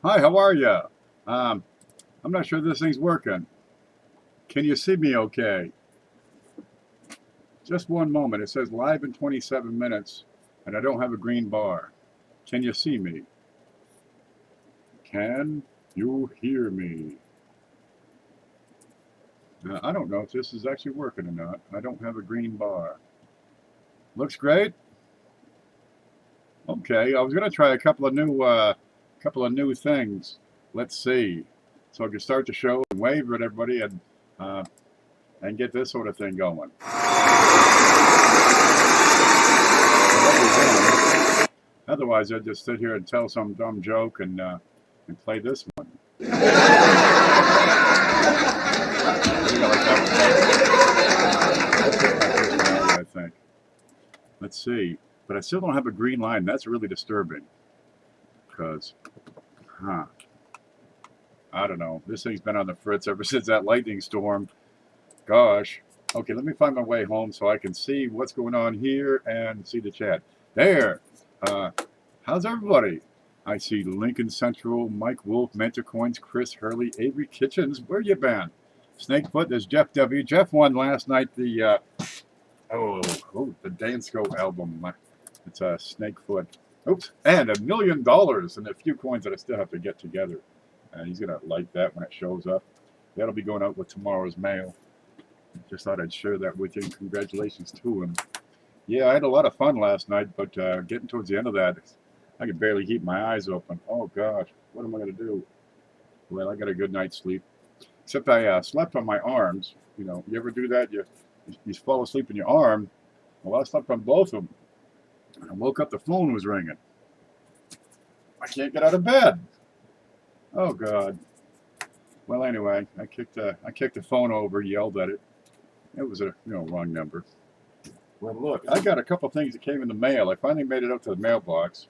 Hi, how are you? I'm not sure this thing's working. Can you see me okay? Just one moment. It says live in 27 minutes, and I don't have a green bar. Can you see me? Can you hear me? I don't know if this is actually working or not. I don't have a green bar. Looks great. Okay, I was gonna try a couple of new things. Let's see. So I can start the show and wave at everybody and get this sort of thing going. Otherwise, I'd just sit here and tell some dumb joke and play this one. I think. Let's see. But I still don't have a green line. That's really disturbing. Because, I don't know. This thing's been on the fritz ever since that lightning storm. Gosh. Okay, let me find my way home so I can see what's going on here and see the chat. There. How's everybody? I see Lincoln Central, Mike Wolf, Mentor Coins, Chris Hurley, Avery Kitchens. Where you been? Snakefoot, there's Jeff W. Jeff won last night the the Dansco album. It's a Snakefoot. Oops, and $1 million and a few coins that I still have to get together. He's gonna like that when it shows up. That'll be going out with tomorrow's mail. Just thought I'd share that with you. Congratulations to him. Yeah, I had a lot of fun last night, but getting towards the end of that, I could barely keep my eyes open. Oh gosh, what am I gonna do? Well, I got a good night's sleep. Except I slept on my arms. You know, you ever do that? You fall asleep in your arm. Well, I slept on both of them. I woke up, the phone was ringing. I can't get out of bed. Oh God. Well, anyway, I kicked the phone over, yelled at it. It was a wrong number. Well, look, I got a couple things that came in the mail. I finally made it up to the mailbox.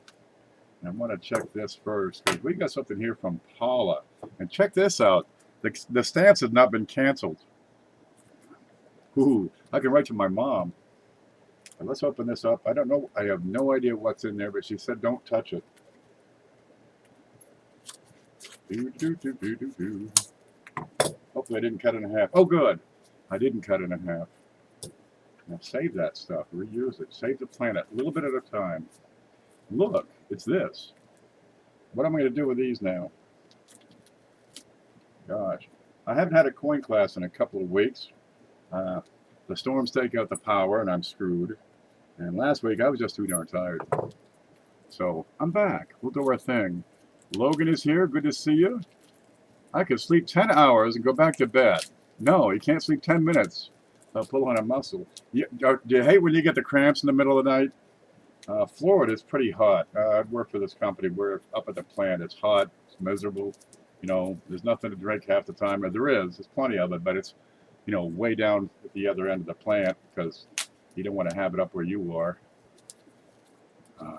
And I want to check this first because we got something here from Paula. And check this out. The stamps have not been canceled. Ooh, I can write to my mom. Let's open this up. I don't know. I have no idea what's in there, but she said don't touch it. Hopefully I didn't cut it in half. Oh, good. I didn't cut it in half. Now save that stuff. Reuse it. Save the planet. A little bit at a time. Look, it's this. What am I going to do with these now? Gosh. I haven't had a coin class in a couple of weeks. The storms take out the power and I'm screwed. And last week I was just too darn tired. So I'm back. We'll do our thing. Logan is here. Good to see you. I could sleep 10 hours and go back to bed. No, you can't sleep 10 minutes. I'll pull on a muscle. Do you hate when you get the cramps in the middle of the night? Florida is pretty hot. I work for this company. We're up at the plant. It's hot. It's miserable. There's nothing to drink half the time. Or there is. There's plenty of it, but it's, way down at the other end of the plant because you don't want to have it up where you are.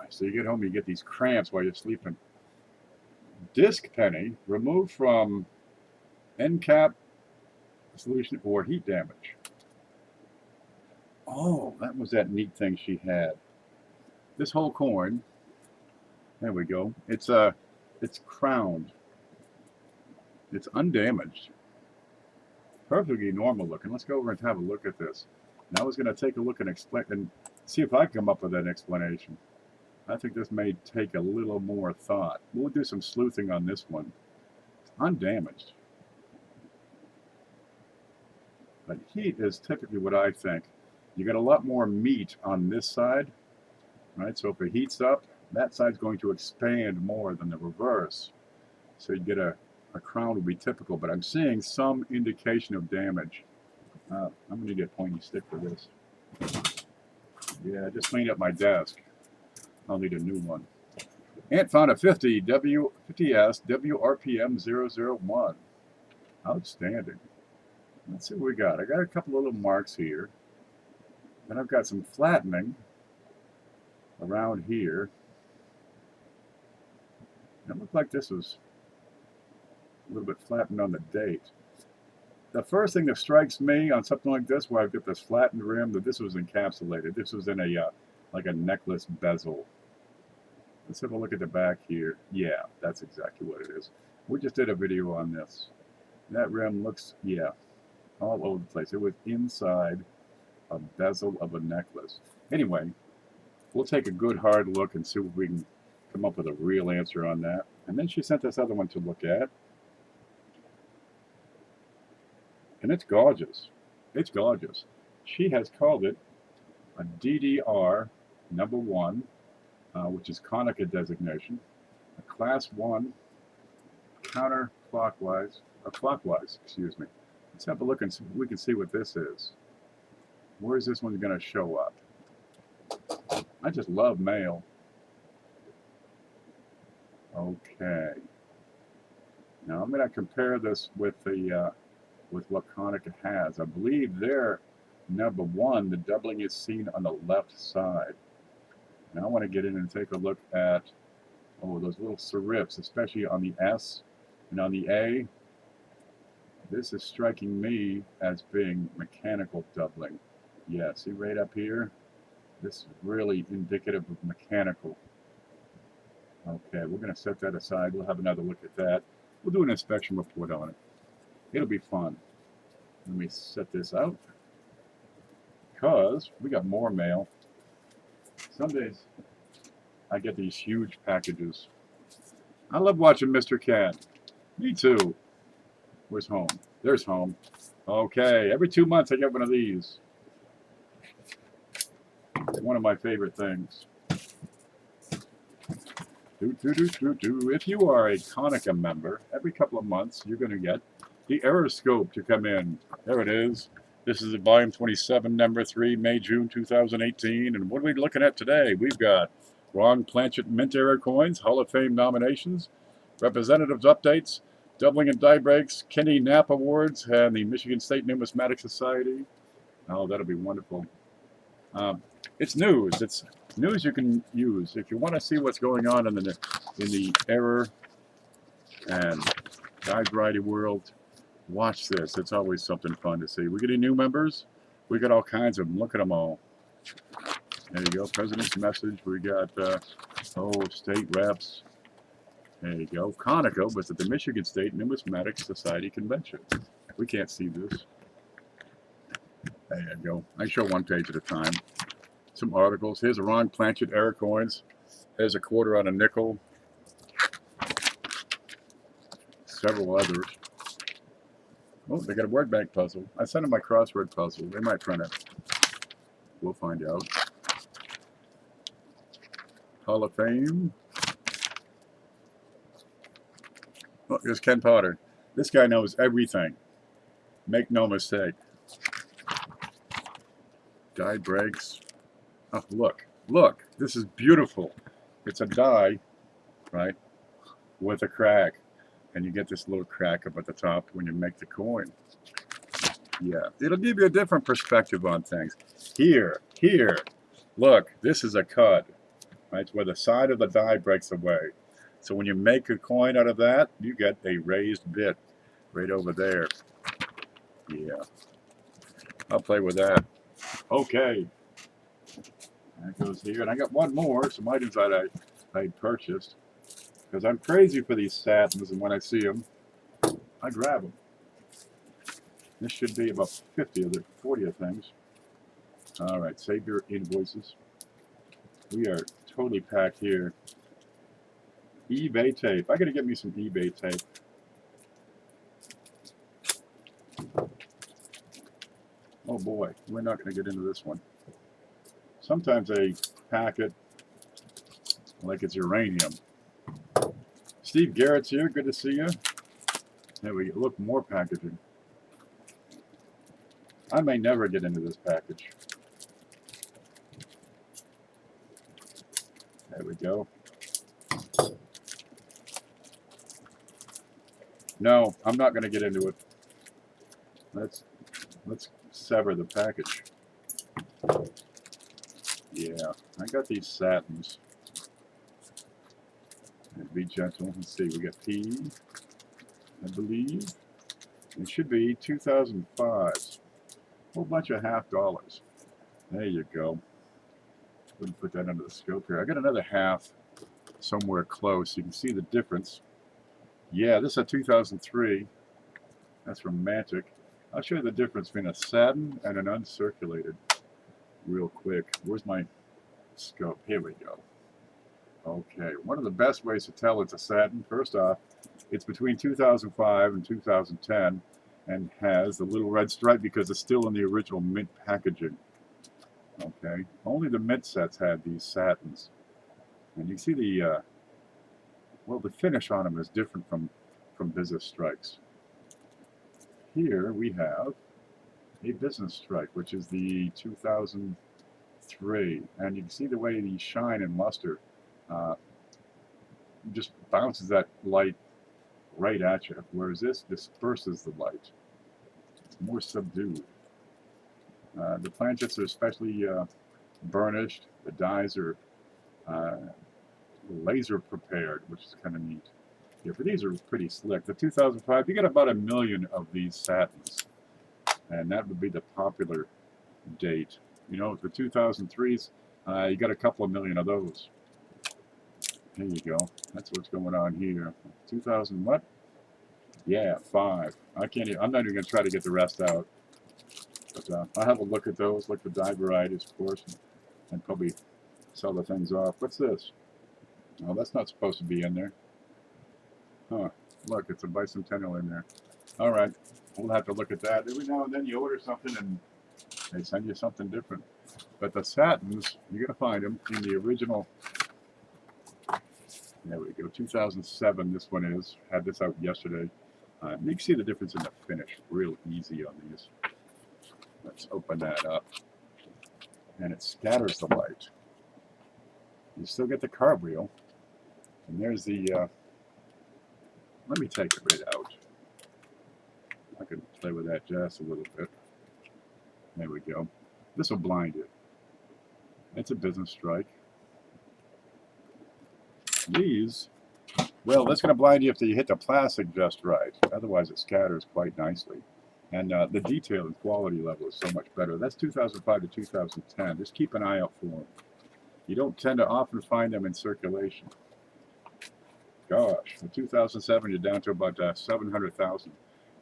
So you get home, you get these cramps while you're sleeping. Disc penny removed from end cap solution or heat damage. Oh, that was that neat thing she had. This whole coin, there we go. It's crowned. It's undamaged. Perfectly normal looking. Let's go over and have a look at this. Now I was going to take a look and explain and see if I can come up with an explanation. I think this may take a little more thought. We'll do some sleuthing on this one. It's undamaged. But heat is typically what I think. You get a lot more meat on this side, right? So if it heats up, that side's going to expand more than the reverse. So you get a crown would be typical, but I'm seeing some indication of damage. I'm going to get a pointy stick for this. Yeah, I just cleaned up my desk. I'll need a new one. Ant found a 50 50S WRPM 001. Outstanding. Let's see what we got. I got a couple of little marks here. Then I've got some flattening around here. It looked like this was a little bit flattened on the date. The first thing that strikes me on something like this, where I've got this flattened rim, that this was encapsulated. This was in a like a necklace bezel. Let's have a look at the back here. Yeah, that's exactly what it is. We just did a video on this. That rim looks, yeah, all over the place. It was inside a bezel of a necklace. Anyway, we'll take a good hard look and see if we can come up with a real answer on that. And then she sent this other one to look at. And it's gorgeous. It's gorgeous. She has called it a DDR number 1, which is Konica designation, a class 1 counterclockwise, or clockwise, excuse me. Let's have a look and see if we can see what this is. Where is this one going to show up? I just love mail. Okay. Now I'm going to compare this with the with what Konica has. I believe their number 1, the doubling is seen on the left side. Now I want to get in and take a look at those little serifs, especially on the S and on the A. This is striking me as being mechanical doubling. Yeah, see right up here? This is really indicative of mechanical. Okay, we're going to set that aside. We'll have another look at that. We'll do an inspection report on it. It'll be fun. Let me set this out, because we got more mail. Some days I get these huge packages. I love watching Mr. Cat. Me too. Where's home? There's home. Okay, every 2 months I get one of these. It's one of my favorite things. If you are a Konica member, every couple of months you're going to get the error scope to come in. There it is. This is volume 27, number 3, May, June 2018. And what are we looking at today? We've got wrong planchet mint error coins, Hall of Fame nominations, representatives updates, doubling and die breaks, Kenny Knapp Awards, and the Michigan State Numismatic Society. Oh, that'll be wonderful. It's news. It's news you can use if you want to see what's going on in the error and die variety world. Watch this. It's always something fun to see. We get any new members? We got all kinds of them. Look at them all. There you go. President's message. We got state reps. There you go. Konica was at the Michigan State Numismatic Society Convention. We can't see this. There you go. I show one page at a time. Some articles. Here's a wrong planchet error coins. There's a quarter on a nickel. Several others. Oh, they got a word bank puzzle. I sent them my crossword puzzle. They might print it. We'll find out. Hall of Fame. Look, there's Ken Potter. This guy knows everything. Make no mistake. Die breaks. Oh, look. Look. This is beautiful. It's a die, right, with a crack. And you get this little crack up at the top when you make the coin. Yeah, it'll give you a different perspective on things. Here, look, this is a cud, right, where the side of the die breaks away. So when you make a coin out of that, you get a raised bit right over there. Yeah, I'll play with that. Okay, that goes here. And I got one more, some items that I purchased. Because I'm crazy for these satins, and when I see them, I grab them. This should be about 50 of the 40 of things. All right, save your invoices. We are totally packed here. eBay tape. I got to get me some eBay tape. Oh boy, we're not going to get into this one. Sometimes they pack it like it's uranium. Steve Garrett's here. Good to see you. There we go. Look, more packaging. I may never get into this package. There we go. No, I'm not going to get into it. Let's sever the package. Yeah, I got these satins. And be gentle. Let's see, we got P, I believe. It should be 2005s. A whole bunch of $50. There you go. Wouldn't put that under the scope here. I got another half somewhere close. You can see the difference. Yeah, this is a 2003. That's romantic. I'll show you the difference between a satin and an uncirculated real quick. Where's my scope? Here we go. Okay, one of the best ways to tell it's a satin, first off, it's between 2005 and 2010 and has the little red stripe because it's still in the original mint packaging. Okay, only the mint sets had these satins. And you see the, well, the finish on them is different from business strikes. Here we have a business strike, which is the 2003. And you can see the way these shine and luster just bounces that light right at you, whereas this disperses the light. It's more subdued. The planchets are especially burnished. The dies are laser prepared, which is kind of neat. Yeah, but these are pretty slick. The 2005, you get about 1 million of these satins, and that would be the popular date. You know, the 2003s, you got a couple of million of those. There you go. That's what's going on here. 2000 what? Yeah, 5. I can't even, I'm not even going to try to get the rest out. But I'll have a look at those, like the dye varieties, of course, and probably sell the things off. What's this? Oh, that's not supposed to be in there. Huh. Look, it's a bicentennial in there. All right. We'll have to look at that. Every now and then you order something and they send you something different. But the satins, you're going to find them in the original. There we go. 2007, this one is. Had this out yesterday. You can see the difference in the finish. Real easy on these. Let's open that up. And it scatters the light. You still get the carb wheel. And there's the, let me take it right out. I can play with that just a little bit. There we go. This will blind you. It's a business strike. These, well, that's going to blind you if you hit the plastic just right. Otherwise, it scatters quite nicely. And the detail and quality level is so much better. That's 2005 to 2010. Just keep an eye out for them. You don't tend to often find them in circulation. Gosh, in 2007, you're down to about 700,000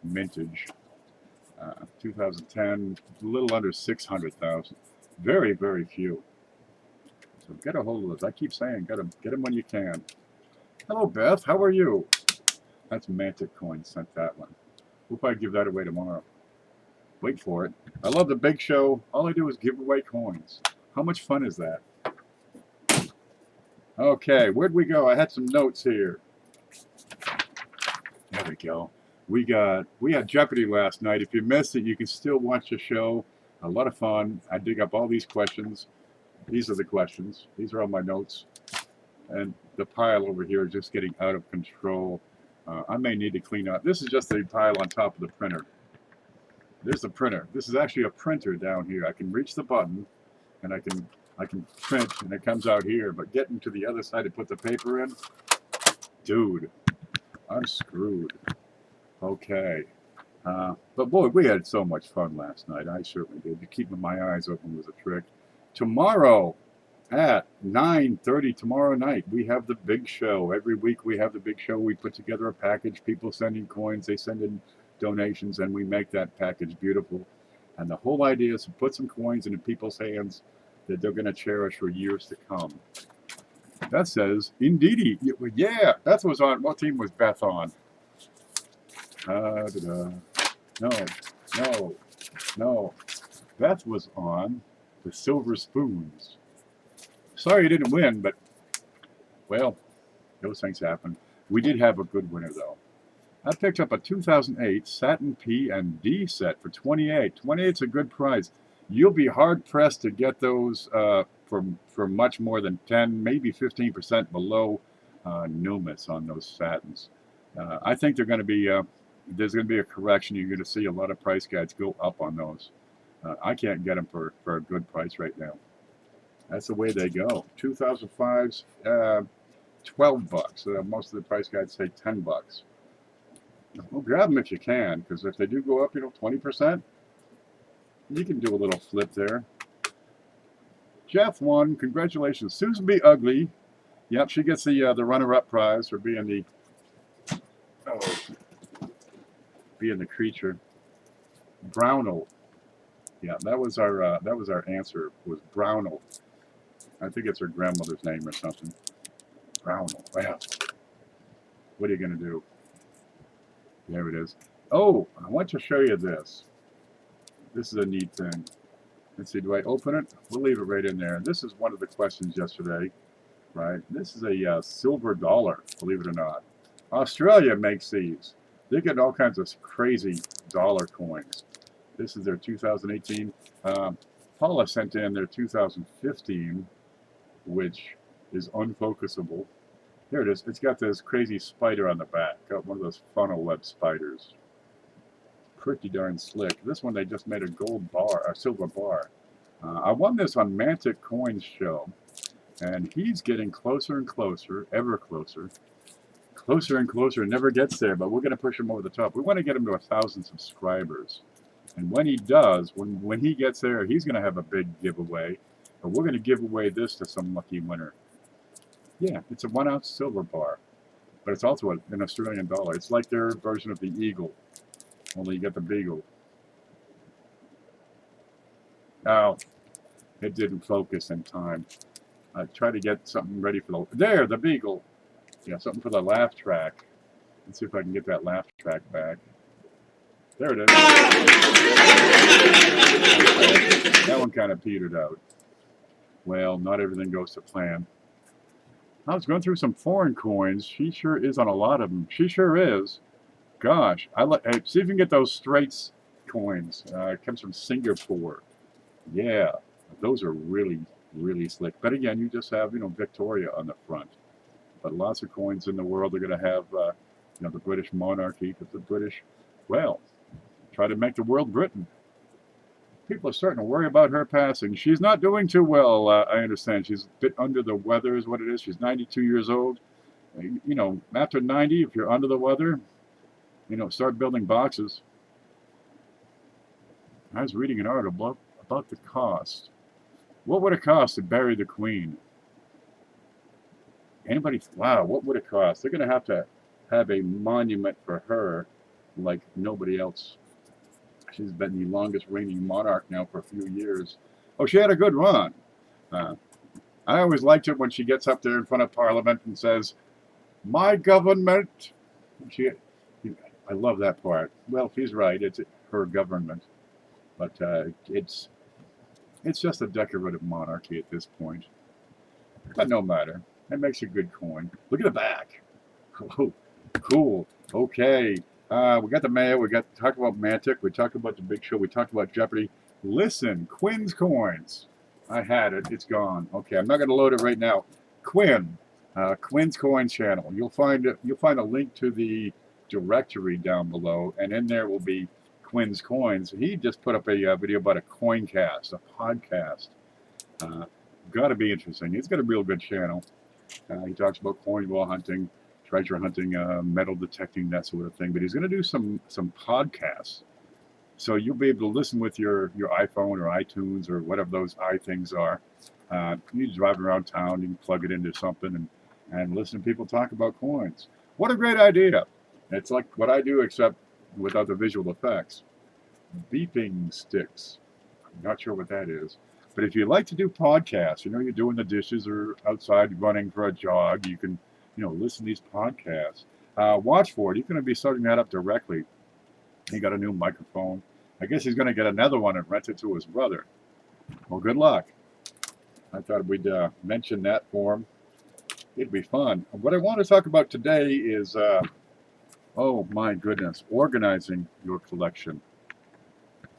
mintage. 2010, a little under 600,000. Very, very few. So get a hold of those. I keep saying, get them when you can. Hello, Beth. How are you? That's Mantic Coin sent that one. We'll probably give that away tomorrow. Wait for it. I love the big show. All I do is give away coins. How much fun is that? Okay, where'd we go? I had some notes here. There we go. We had Jeopardy last night. If you missed it, you can still watch the show. A lot of fun. I dig up all these questions. These are the questions. These are all my notes. And the pile over here is just getting out of control. I may need to clean up. This is just the pile on top of the printer. There's the printer. This is actually a printer down here. I can reach the button and I can print and it comes out here. But getting to the other side to put the paper in, dude, I'm screwed. Okay. But boy, we had so much fun last night. I certainly did. Keeping my eyes open was a trick. Tomorrow at 9:30 tomorrow night, we have the big show. Every week we have the big show. We put together a package. People send in coins. They send in donations, and we make that package beautiful. And the whole idea is to put some coins into people's hands that they're going to cherish for years to come. That says, indeedy. Yeah, Beth was on. What team was Beth on? No. Beth was on the Silver Spoons. Sorry you didn't win, but, well, those things happen. We did have a good winner, though. I picked up a 2008 Satin P and D set for $28. $28's a good price. You'll be hard-pressed to get those for much more than 10, maybe 15% below Numis on those satins. I think they're going to be, there's going to be a correction. You're going to see a lot of price guides go up on those. I can't get them for a good price right now. That's the way they go. 2005's $12. Most of the price guides say $10. Well, grab them if you can, because if they do go up, 20%, you can do a little flip there. Jeff won. Congratulations. Susan B. Ugly Yep, she gets the runner-up prize for being the creature. Brownell. Yeah, that was our answer. Was Brownell. I think it's her grandmother's name or something. Brownell. Wow. What are you gonna do? There it is. Oh, I want to show you this. This is a neat thing. Let's see. Do I open it? We'll leave it right in there. This is one of the questions yesterday. Right. This is a silver dollar. Believe it or not. Australia makes these. They get all kinds of crazy dollar coins. This is their 2018. Paula sent in their 2015, which is unfocusable. Here it is. It's got this crazy spider on the back. Got one of those funnel web spiders. Pretty darn slick. This one they just made a gold bar, a silver bar. I won this on Mantic Coins show, and he's getting closer and closer, ever closer. Closer and closer, never gets there, but we're going to push him over the top. We want to get him to 1,000 subscribers. And when he does, when he gets there, he's going to have a big giveaway. But we're going to give away this to some lucky winner. Yeah, it's a 1 ounce silver bar. But it's also an Australian dollar. It's like their version of the eagle. Only you get the beagle. Oh, it didn't focus in time. I tried to get something ready for the beagle. Yeah, something for the laugh track. Let's see if I can get that laugh track back. There it is. That one kind of petered out. Well, not everything goes to plan. I was going through some foreign coins. She sure is on a lot of them. She sure is. Gosh, hey, see if you can get those Straits coins. It comes from Singapore. Yeah, those are really, really slick. But again, you just have, Victoria on the front. But lots of coins in the world are going to have, the British monarchy, because the British, well, try to make the world Britain. People are starting to worry about her passing. She's not doing too well, I understand. She's a bit under the weather is what it is. She's 92 years old. After 90, if you're under the weather, start building boxes. I was reading an article about the cost. What would it cost to bury the Queen? Anybody? Wow, what would it cost? They're going to have a monument for her like nobody else. She's been the longest reigning monarch now for a few years. Oh, she had a good run. I always liked it when she gets up there in front of Parliament and says, "My government." I love that part. Well, she's right. It's her government. But it's just a decorative monarchy at this point. But no matter. That makes a good coin. Look at the back. Oh, cool. Okay. We got the mail. We talked about Mantic. We talked about the big show. We talked about Jeopardy. Listen, Quinn's coins. I had it. It's gone. Okay, I'm not going to load it right now. Quinn's Coin channel. You'll find a link to the directory down below, and in there will be Quinn's coins. He just put up a video about a coin cast, a podcast. Got to be interesting. He's got a real good channel. He talks about coin wall hunting, treasure hunting, metal detecting, that sort of thing. But he's going to do some podcasts. So you'll be able to listen with your iPhone or iTunes or whatever those things are. You just drive around town, you can plug it into something and listen to people talk about coins. What a great idea. It's like what I do, except without the visual effects. Beeping sticks. I'm not sure what that is. But if you like to do podcasts, you're doing the dishes or outside running for a jog, you can, listen to these podcasts. Watch for it. You're going to be starting that up directly. He got a new microphone. I guess he's going to get another one and rent it to his brother. Well, good luck. I thought we'd mention that for him. It'd be fun. What I want to talk about today is, oh my goodness, organizing your collection.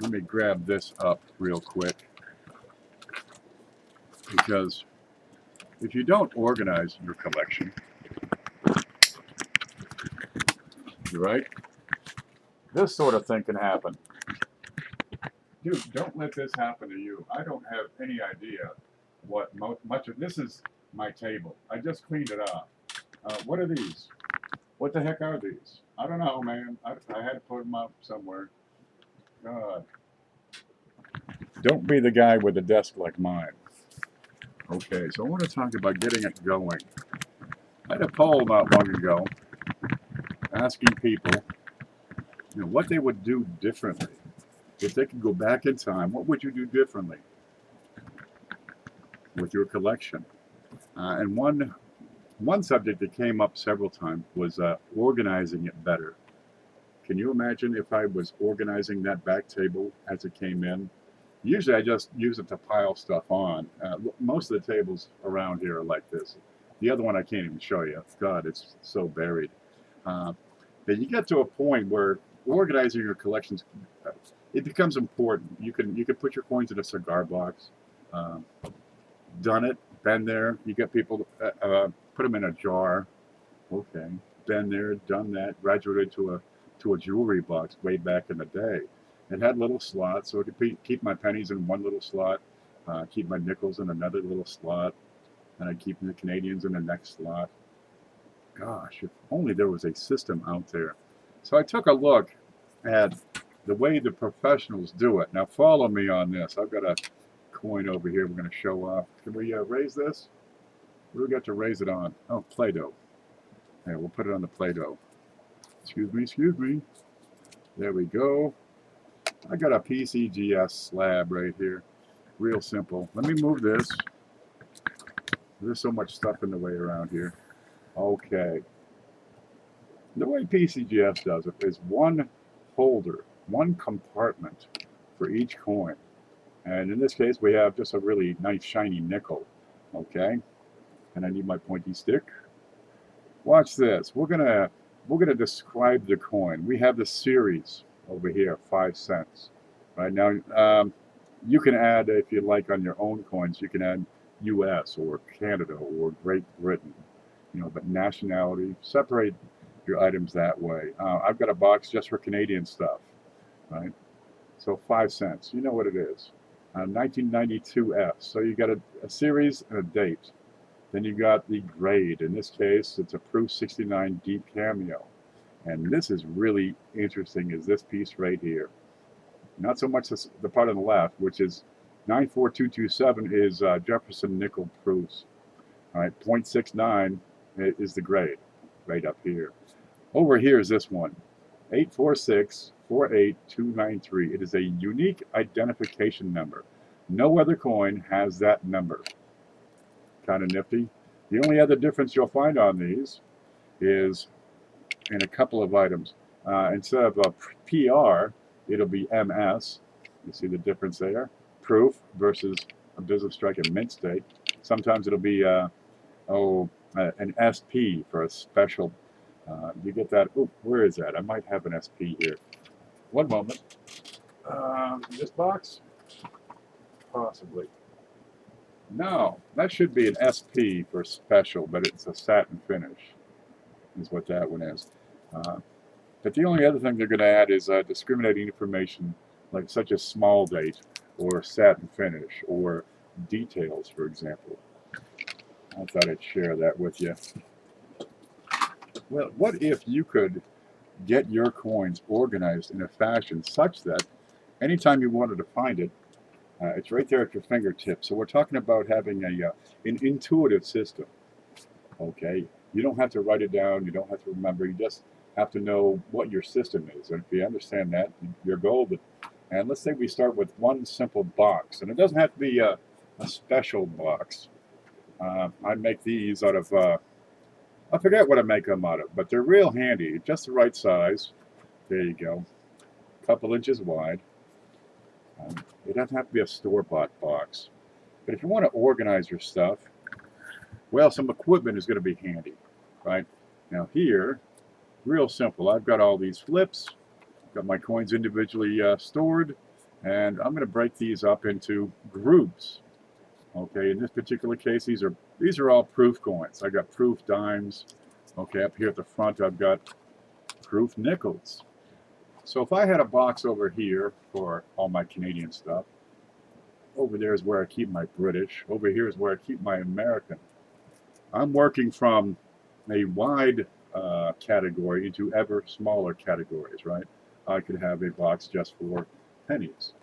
Let me grab this up real quick. Because if you don't organize your collection, right, this sort of thing can happen. Dude, don't let this happen to you. I don't have any idea what much of this is my table. I just cleaned it up. What are these? What the heck are these? I don't know, man. I had to put them up somewhere. God. Don't be the guy with a desk like mine. Okay, so I want to talk about getting it going. I had a poll not long ago asking people, what they would do differently. If they could go back in time, what would you do differently with your collection? And one subject that came up several times was organizing it better. Can you imagine if I was organizing that back table as it came in? Usually I just use it to pile stuff on. Most of the tables around here are like this. The other one I can't even show you. God, it's so buried. But you get to a point where organizing your collections, it becomes important. You can put your coins in a cigar box. Done it, been there. You get people put them in a jar. Okay, been there, done that. Graduated to a jewelry box way back in the day. It had little slots, so I could keep my pennies in one little slot, keep my nickels in another little slot, and I'd keep the Canadians in the next slot. Gosh, if only there was a system out there. So I took a look at the way the professionals do it. Now follow me on this. I've got a coin over here we're going to show off. Can we raise this? What do we got to raise it on? Oh, Play-Doh. Yeah, we'll put it on the Play-Doh. Excuse me. There we go. I got a PCGS slab right here. Real simple. Let me move this. There's so much stuff in the way around here. Okay. The way PCGS does it is one holder, one compartment for each coin. And in this case, we have just a really nice shiny nickel. Okay. And I need my pointy stick. Watch this. We're gonna describe the coin. We have the series over here, 5 cents. Right now, you can add, if you like, on your own coins, you can add U.S. or Canada or Great Britain. But nationality, separate your items that way. I've got a box just for Canadian stuff, right? So 5 cents. You know what it is. 1992 F. So you got a series and a date. Then you got the grade. In this case, it's a Proof 69 Deep Cameo. And this is really interesting, is this piece right here. Not so much the part on the left, which is 94227 is Jefferson nickel proofs. All right, 0.69 is the grade, right up here. Over here is this one, 846-48293. It is a unique identification number. No other coin has that number. Kind of nifty. The only other difference you'll find on these is in a couple of items. Instead of a PR, it'll be MS. You see the difference there? Proof versus a business strike and mint state. Sometimes it'll be an SP for a special. You get that. Oh, where is that? I might have an SP here. One moment. This box? Possibly. No, that should be an SP for special, but it's a satin finish, is what that one is. But the only other thing they're going to add is discriminating information, like such as small date or satin finish or details, for example. I thought I'd share that with you. Well, what if you could get your coins organized in a fashion such that anytime you wanted to find it, it's right there at your fingertips. So we're talking about having an intuitive system. Okay, you don't have to write it down. You don't have to remember. You just have to know what your system is. And if you understand that, you're golden. And let's say we start with one simple box, and it doesn't have to be a special box. I make these out of, I forget what I make them out of, but they're real handy. Just the right size. There you go. A couple inches wide. It doesn't have to be a store-bought box. But if you want to organize your stuff, well, some equipment is going to be handy, right? Now here, real simple. I've got all these flips. Got my coins individually stored, and I'm going to break these up into groups. Okay, in this particular case, these are all proof coins. I got proof dimes. Okay, up here at the front, I've got proof nickels. So if I had a box over here for all my Canadian stuff, over there is where I keep my British. Over here is where I keep my American. I'm working from a wide category into ever smaller categories, right? I could have a box just for pennies.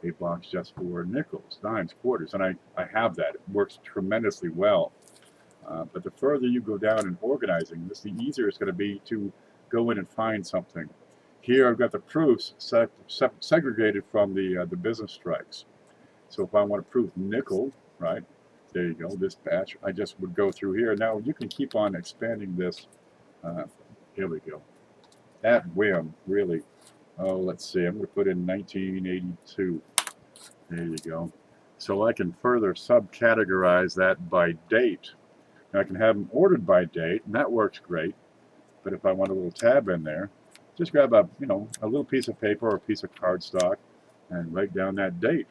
a box just for nickels, dimes, quarters, and I have that. It works tremendously well. But the further you go down in organizing this, the easier it's going to be to go in and find something. Here I've got the proofs segregated from the business strikes. So if I want to prove nickel, right, there you go, this batch, I just would go through here. Now you can keep on expanding this. Here we go. At whim, really. Oh, let's see, I'm going to put in 1982. There you go. So I can further subcategorize that by date. Now I can have them ordered by date, and that works great. But if I want a little tab in there, just grab a little piece of paper or a piece of cardstock and write down that date.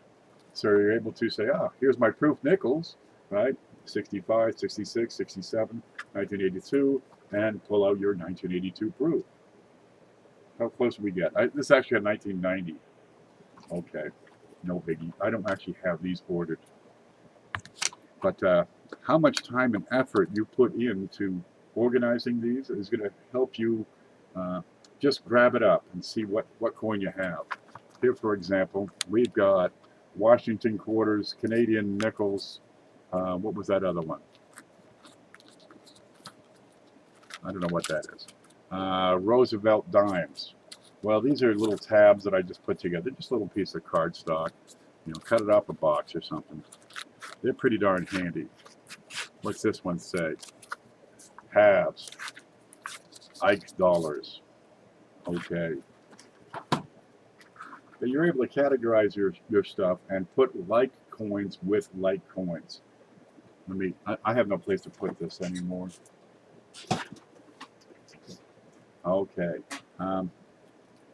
So you're able to say, here's my proof nickels, right? 65, 66, 67, 1982, and pull out your 1982 proof. How close do we get? This is actually a 1990. Okay, no biggie. I don't actually have these ordered. But how much time and effort you put into organizing these is going to help you just grab it up and see what coin you have. Here, for example, we've got Washington quarters, Canadian nickels. What was that other one? I don't know what that is. Roosevelt dimes. Well, these are little tabs that I just put together. Just a little piece of cardstock. Cut it off a box or something. They're pretty darn handy. What's this one say? Halves. Ike dollars. Okay. But you're able to categorize your stuff and put like coins with like coins. I have no place to put this anymore. Okay.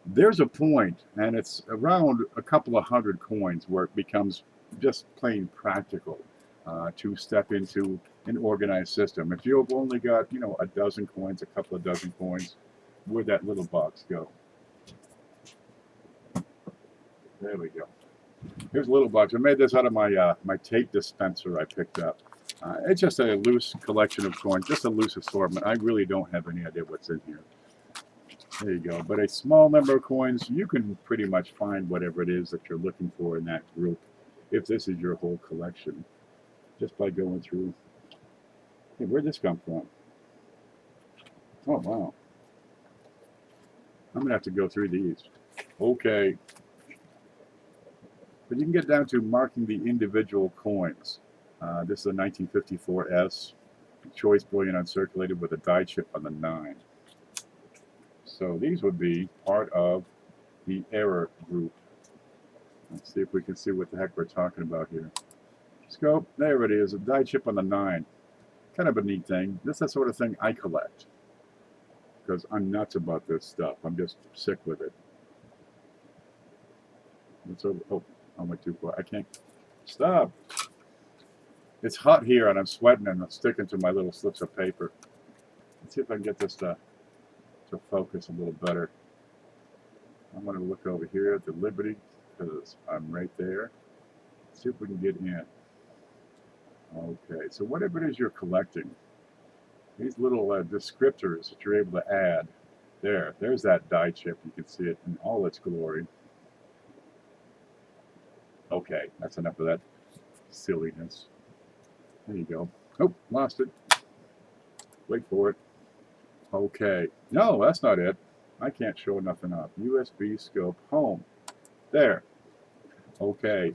There's a point, and it's around a couple of hundred coins, where it becomes just plain practical to step into an organized system. If you've only got, a dozen coins, a couple of dozen coins, where'd that little box go? There we go. Here's a little box. I made this out of my my tape dispenser I picked up. It's just a loose collection of coins, just a loose assortment. I really don't have any idea what's in here. There you go. But a small number of coins, you can pretty much find whatever it is that you're looking for in that group, if this is your whole collection, just by going through. Hey, where'd this come from? Oh, wow. I'm going to have to go through these. Okay. But you can get down to marking the individual coins. This is a 1954 S, choice bullion uncirculated with a die chip on the 9. So these would be part of the error group. Let's see if we can see what the heck we're talking about here. Scope, there it is, a die chip on the 9. Kind of a neat thing. This is the sort of thing I collect, because I'm nuts about this stuff. I'm just sick with it. It's over. Oh, I went too far. I can't stop. It's hot here and I'm sweating and I'm sticking to my little slips of paper. Let's see if I can get this to focus a little better. I'm going to look over here at the Liberty because I'm right there. Let's see if we can get in. Okay, so whatever it is you're collecting, these little descriptors that you're able to add, there's that die chip. You can see it in all its glory. Okay, that's enough of that silliness. There you go. Oh, lost it. Wait for it. Okay. No, that's not it. I can't show nothing up. USB scope home. There. Okay.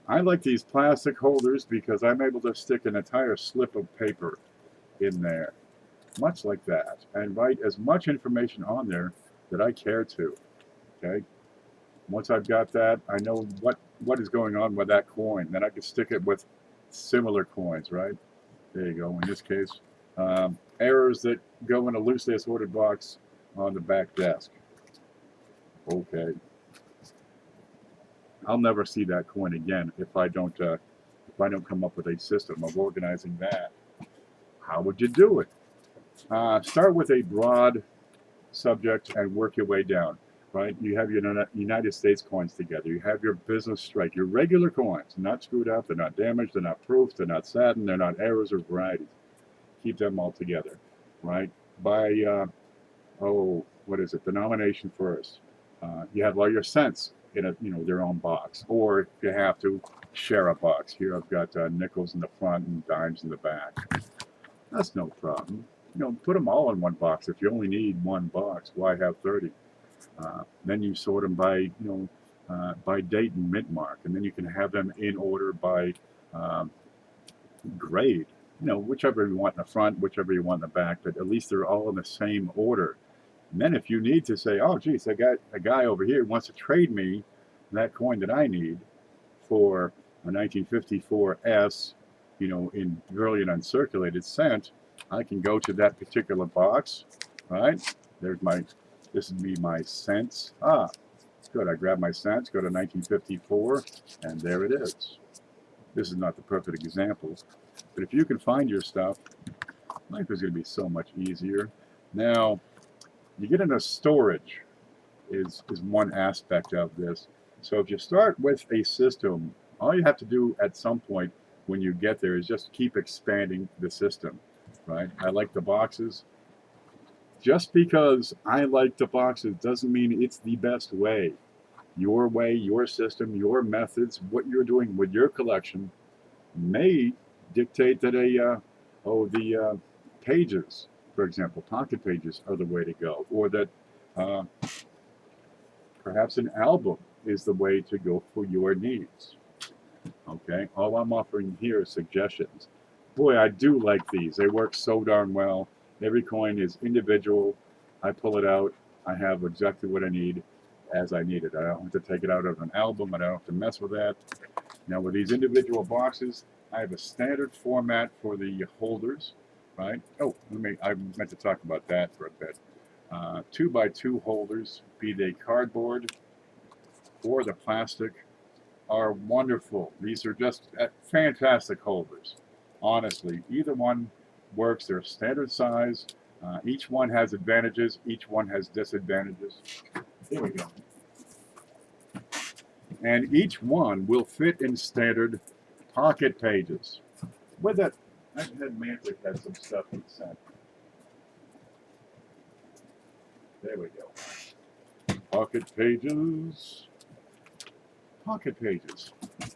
I like these plastic holders because I'm able to stick an entire slip of paper in there. Much like that. And write as much information on there that I care to. Okay. Once I've got that, I know what is going on with that coin. Then I can stick it with similar coins, right? There you go. In this case, errors that go in a loosely assorted box on the back desk. Okay. I'll never see that coin again if I don't come up with a system of organizing that. How would you do it? Start with a broad subject and work your way down. Right? You have your United States coins together. You have your business strike, your regular coins, not screwed up, they're not damaged, they're not proofed, they're not satin, they're not errors or varieties. Keep them all together, right? By, what is it? Denomination first. You have all your cents in a, their own box, or if you have to, share a box. Here I've got nickels in the front and dimes in the back. That's no problem. Put them all in one box. If you only need one box, why have 30? Then you sort them by date and mint mark, and then you can have them in order by grade. Whichever you want in the front, whichever you want in the back, but at least they're all in the same order. And then if you need to say, oh, geez, I got a guy over here who wants to trade me that coin that I need for a 1954S, in brilliant uncirculated cent, I can go to that particular box, right? This would be my cents. Good, I grab my cents, go to 1954, and there it is. This is not the perfect example, but if you can find your stuff, life is going to be so much easier. Now, you get into storage is one aspect of this. So if you start with a system, all you have to do at some point when you get there is just keep expanding the system, right? I like the boxes. Just because I like the boxes doesn't mean it's the best way. Your way, your system, your methods, what you're doing with your collection may dictate that the pages, for example, pocket pages are the way to go, or that perhaps an album is the way to go for your needs. Okay, all I'm offering here is suggestions. Boy, I do like these. They work so darn well. Every coin is individual. I pull it out. I have exactly what I need as I need it. I don't have to take it out of an album. I don't have to mess with that. Now with these individual boxes, I have a standard format for the holders, right? Oh, I meant to talk about that for a bit. 2x2 holders, be they cardboard or the plastic, are wonderful. These are just fantastic holders. Honestly, either one works. They're standard size. Each one has advantages. Each one has disadvantages. Here we go. And each one will fit in standard pocket pages. With that, I had Manfred had some stuff he sent. There we go. Pocket pages. Pocket pages.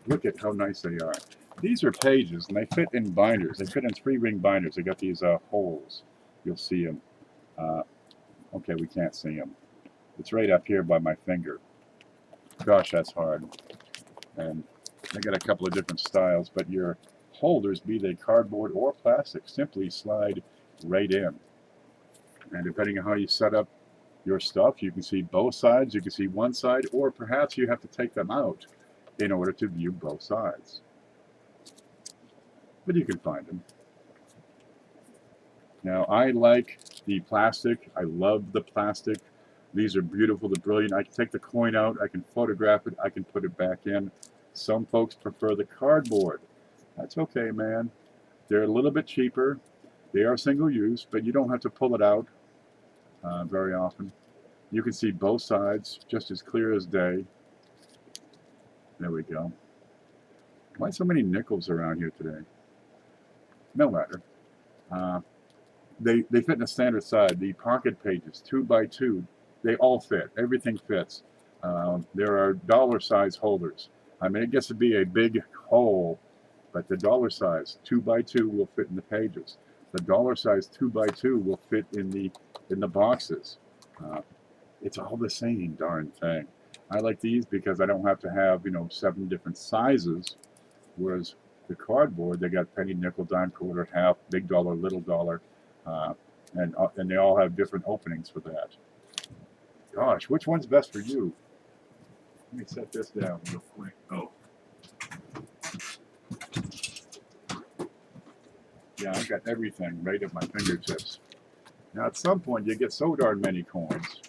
Look at how nice they are. These are pages, and they fit in binders. They fit in 3-ring binders. They got these holes. You'll see them. Okay, we can't see them. It's right up here by my finger. Gosh, that's hard. And they got a couple of different styles, but your holders, be they cardboard or plastic, simply slide right in. And depending on how you set up your stuff, you can see both sides, you can see one side, or perhaps you have to take them out in order to view both sides. But you can find them. Now, I like the plastic. I love the plastic. These are beautiful, they're brilliant. I can take the coin out, I can photograph it, I can put it back in. Some folks prefer the cardboard. That's okay, man. They're a little bit cheaper. They are single use, but you don't have to pull it out very often. You can see both sides just as clear as day. There we go. Why so many nickels around here today? No matter. They fit in a standard size. The pocket pages, 2x2, they all fit. Everything fits. There are dollar size holders. I mean, it gets to be a big hole, but the dollar size 2x2 will fit in the pages. The dollar size 2x2 will fit in the boxes. It's all the same darn thing. I like these because I don't have to have 7 different sizes, whereas the cardboard, they got penny, nickel, dime, quarter, half, big dollar, little dollar, and they all have different openings for that. Gosh, which one's best for you? Let me set this down real quick. Oh. Yeah, I've got everything right at my fingertips. Now, at some point, you get so darn many coins.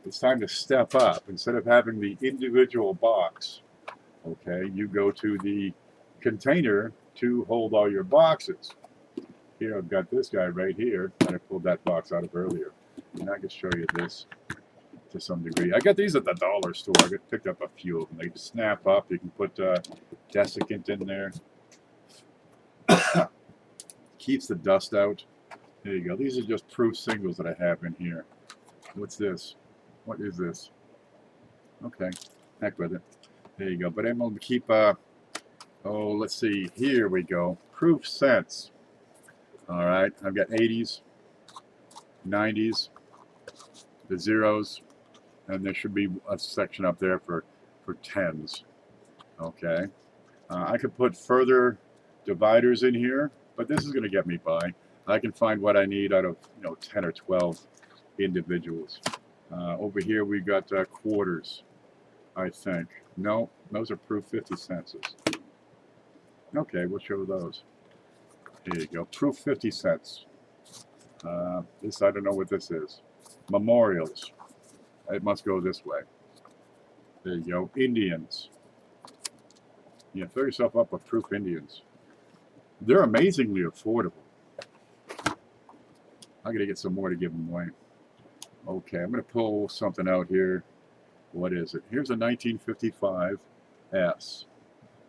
It's time to step up. Instead of having the individual box, okay, you go to the container to hold all your boxes. Here, I've got this guy right here that I pulled that box out of earlier. And I can show you this to some degree. I got these at the dollar store. I picked up a few of them. They snap up. You can put desiccant in there. Keeps the dust out. There you go. These are just proof singles that I have in here. What's this? What is this? Okay, heck with it. There you go. But I'm able to keep, oh, let's see. Here we go. Proof cents. All right, I've got 80s, 90s, the zeros, and there should be a section up there for tens. Okay. I could put further dividers in here, but this is going to get me by. I can find what I need out of 10 or 12 individuals. Over here we got quarters, I think. No, those are proof 50 cents. Okay, we'll show those. Here you go, proof 50 cents. This, I don't know what this is. Memorials. It must go this way. There you go, Indians. Yeah, fill yourself up with proof Indians. They're amazingly affordable. I'm going to get some more to give them away. Okay, I'm going to pull something out here. What is it? Here's a 1955 S.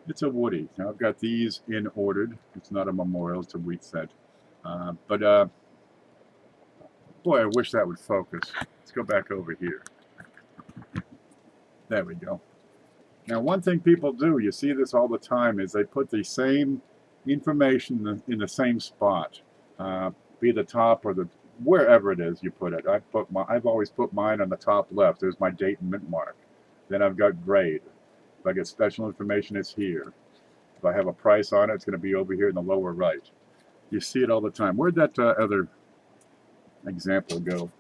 It's a Woody. Now I've got these in ordered. It's not a memorial, it's a wheat set. Boy, I wish that would focus. Let's go back over here. There we go. Now, one thing people do, you see this all the time, is they put the same information in the same spot, be the top or the wherever it is you put it. I've always put mine on the top left. There's my date and mint mark. Then I've got grade. If I get special information, it's here. If I have a price on it, it's going to be over here in the lower right. You see it all the time. Where'd that other example go?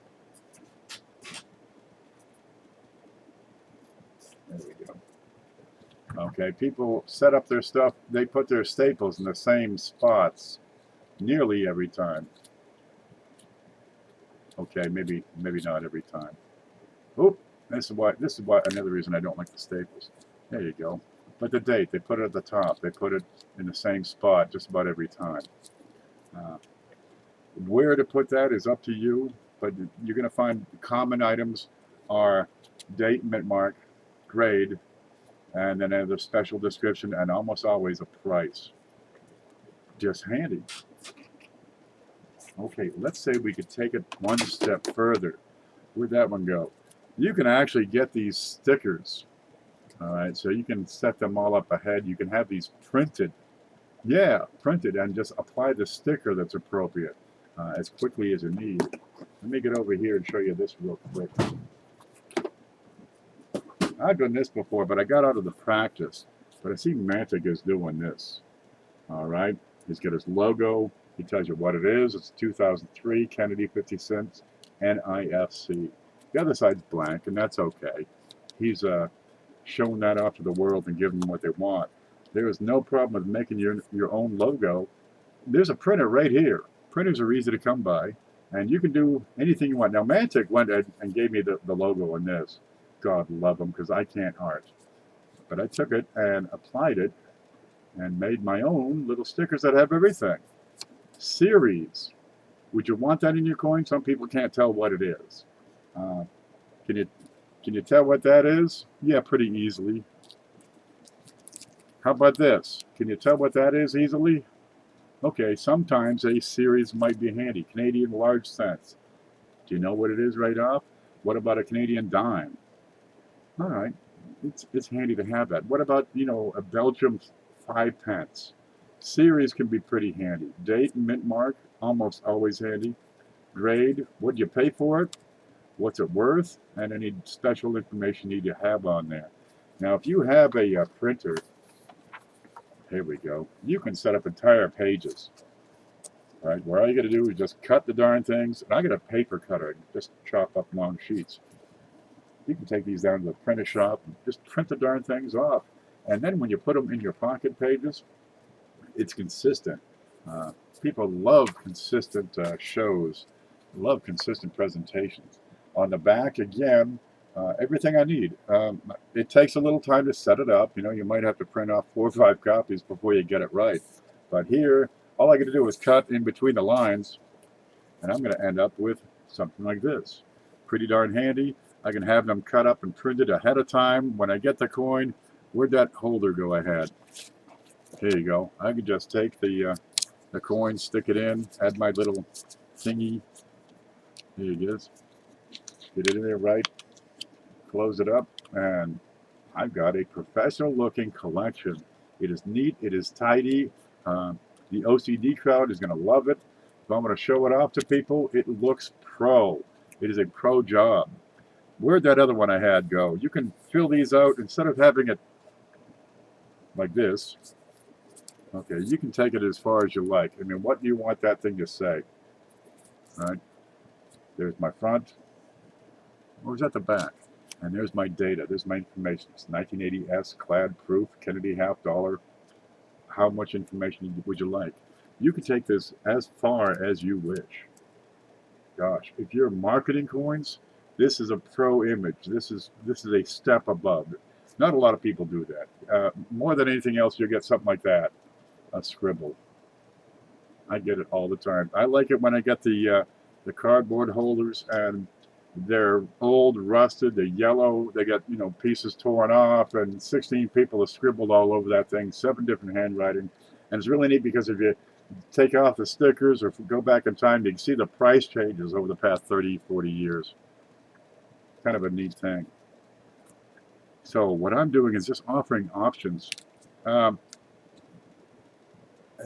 There we go. Okay, people set up their stuff, they put their staples in the same spots nearly every time. Okay, maybe not every time. Oop, this is why another reason I don't like the staples. There you go. But the date, they put it at the top. They put it in the same spot just about every time. Where to put that is up to you, but you're going to find common items are date, mint mark, grade, and then there's a special description and almost always a price. Just handy. Okay, let's say we could take it one step further. Where'd that one go? You can actually get these stickers. All right, so you can set them all up ahead. You can have these printed. Yeah, printed, and just apply the sticker that's appropriate as quickly as you need. Let me get over here and show you this real quick. I've done this before, but I got out of the practice. But I see Mantic is doing this. All right, he's got his logo. He tells you what it is. It's 2003 Kennedy 50 cents NIFC. The other side's blank, and that's okay. He's showing that off to the world and giving them what they want. There is no problem with making your own logo. There's a printer right here. Printers are easy to come by, and you can do anything you want. Now, Mantic went and gave me the logo on this. God love them, because I can't art. But I took it and applied it and made my own little stickers that have everything. Series. Would you want that in your coin? Some people can't tell what it is. Can you tell what that is? Yeah, pretty easily. How about this? Can you tell what that is easily? Okay, sometimes a series might be handy. Canadian large cents. Do you know what it is right off? What about a Canadian dime? All right, it's handy to have that. What about, a Belgium 5 pence? Series can be pretty handy. Date and mint mark, almost always handy. Grade, what'd you pay for it? What's it worth? And any special information you need to have on there. Now, if you have a printer, here we go, you can set up entire pages. All right, where all you got to do is just cut the darn things. And I got a paper cutter, and just chop up long sheets. You can take these down to the printer shop and just print the darn things off. And then when you put them in your pocket pages, it's consistent. People love consistent shows, love consistent presentations. On the back, again, everything I need. It takes a little time to set it up. You might have to print off 4 or 5 copies before you get it right. But here, all I got to do is cut in between the lines, and I'm going to end up with something like this. Pretty darn handy. I can have them cut up and printed ahead of time. When I get the coin, where'd that holder go ahead? Here you go. I can just take the coin, stick it in, add my little thingy. Here it is. Get it in there right. Close it up. And I've got a professional-looking collection. It is neat. It is tidy. The OCD crowd is going to love it. If I'm going to show it off to people, it looks pro. It is a pro job. Where'd that other one I had go? You can fill these out instead of having it like this. Okay, you can take it as far as you like. I mean, what do you want that thing to say? All right. There's my front. Or was that the back? And there's my data. There's my information. It's 1980S, clad proof, Kennedy half dollar. How much information would you like? You can take this as far as you wish. Gosh, if you're marketing coins, this is a pro image. This is a step above. Not a lot of people do that. More than anything else, you'll get something like that, a scribble. I get it all the time. I like it when I get the cardboard holders and they're old, rusted, they're yellow, they got, you know, pieces torn off, and 16 people have scribbled all over that thing, 7 different handwriting. And it's really neat because if you take off the stickers or go back in time, you can see the price changes over the past 30, 40 years. Kind of a neat thing. So what I'm doing is just offering options. As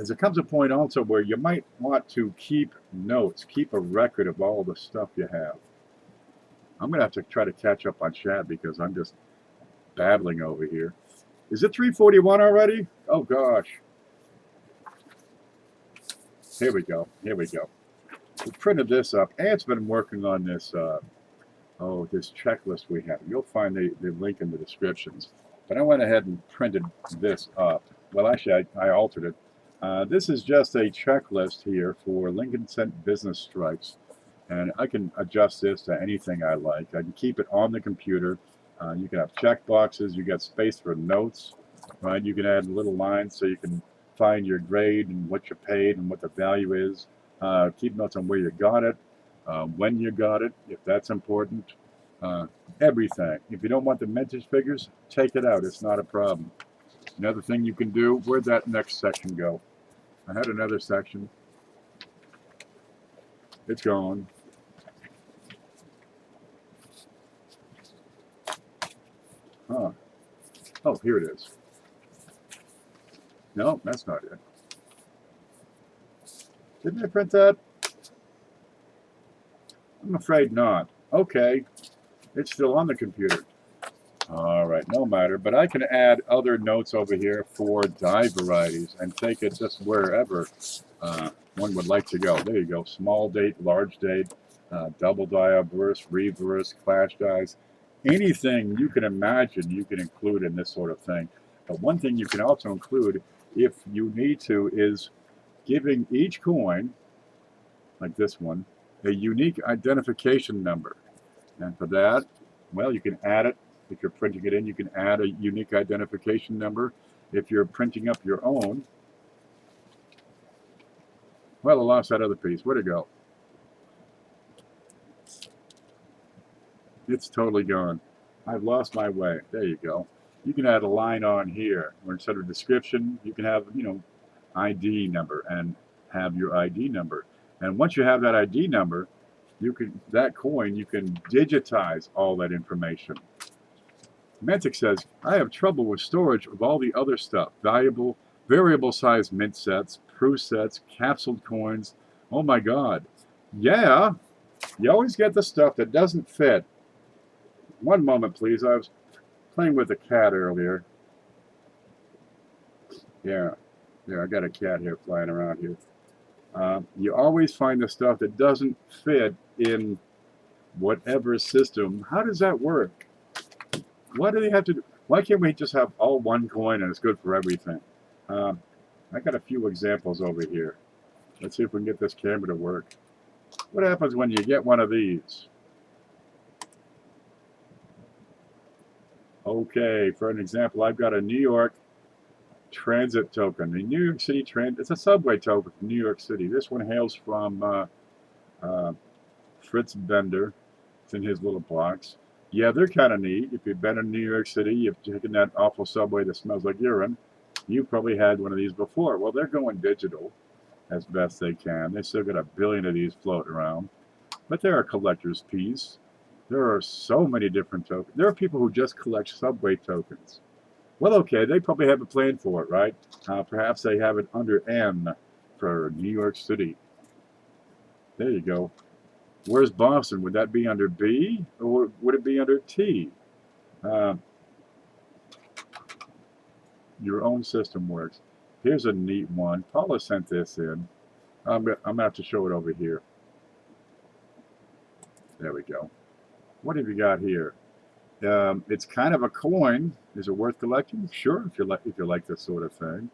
there comes a point also where you might want to keep notes, keep a record of all the stuff you have. I'm going to have to try to catch up on chat because I'm just babbling over here. Is it 3:41 already? Oh, gosh. Here we go. Here we go. We printed this up. Ant's been working on this, this checklist we have. You'll find the link in the descriptions. But I went ahead and printed this up. Well, actually, I altered it. This is just a checklist here for Lincoln Cent business strikes. And I can adjust this to anything I like. I can keep it on the computer. You can have check boxes. You got space for notes, right? You can add little lines so you can find your grade and what you paid and what the value is. Keep notes on where you got it, when you got it, if that's important. Everything. If you don't want the vintage figures, take it out. It's not a problem. Another thing you can do, where'd that next section go? I had another section. It's gone. Huh. Oh, here it is. No, that's not it. Didn't I print that? I'm afraid not. Okay. It's still on the computer. All right, no matter. But I can add other notes over here for die varieties and take it just wherever one would like to go. There you go. Small date, large date, double die obverse, reverse, clash dies. Anything you can imagine you can include in this sort of thing. But one thing you can also include, if you need to, is giving each coin, like this one, a unique identification number. And for that, well, you can add it. If you're printing it in, you can add a unique identification number. If you're printing up your own, well, I lost that other piece. Where'd it go? It's totally gone. I've lost my way. There you go. You can add a line on here where instead of description, you can have, you know, ID number and have your ID number. And once you have that ID number, you can, that coin, you can digitize all that information. Mantic says, I have trouble with storage of all the other stuff. Valuable, variable size mint sets, proof sets, capsuled coins. Oh my God. Yeah, you always get the stuff that doesn't fit. One moment, please. I was playing with a cat earlier. Yeah, I got a cat here flying around here. You always find the stuff that doesn't fit in whatever system. How does that work? Why do they have to do? Why can't we just have all one coin and it's good for everything? I got a few examples over here. Let's see if we can get this camera to work. What happens when you get one of these? Okay, for an example, I've got a New York transit token. The New York City transit, it's a subway token from New York City. This one hails from Fritz Bender. It's in his little box. Yeah, they're kind of neat. If you've been in New York City, you've taken that awful subway that smells like urine, you've probably had one of these before. Well, they're going digital as best they can. They still got a billion of these floating around. But they're a collector's piece. There are so many different tokens. There are people who just collect subway tokens. Well, okay, they probably have a plan for it, right? Perhaps they have it under N for New York City. There you go. Where's Boston? Would that be under B or would it be under T? Uh, your own system works. Here's a neat one. Paula sent this in. I'm going to have to show it over here. There we go. What have you got here? It's kind of a coin. Is it worth collecting? Sure, if you like this sort of thing.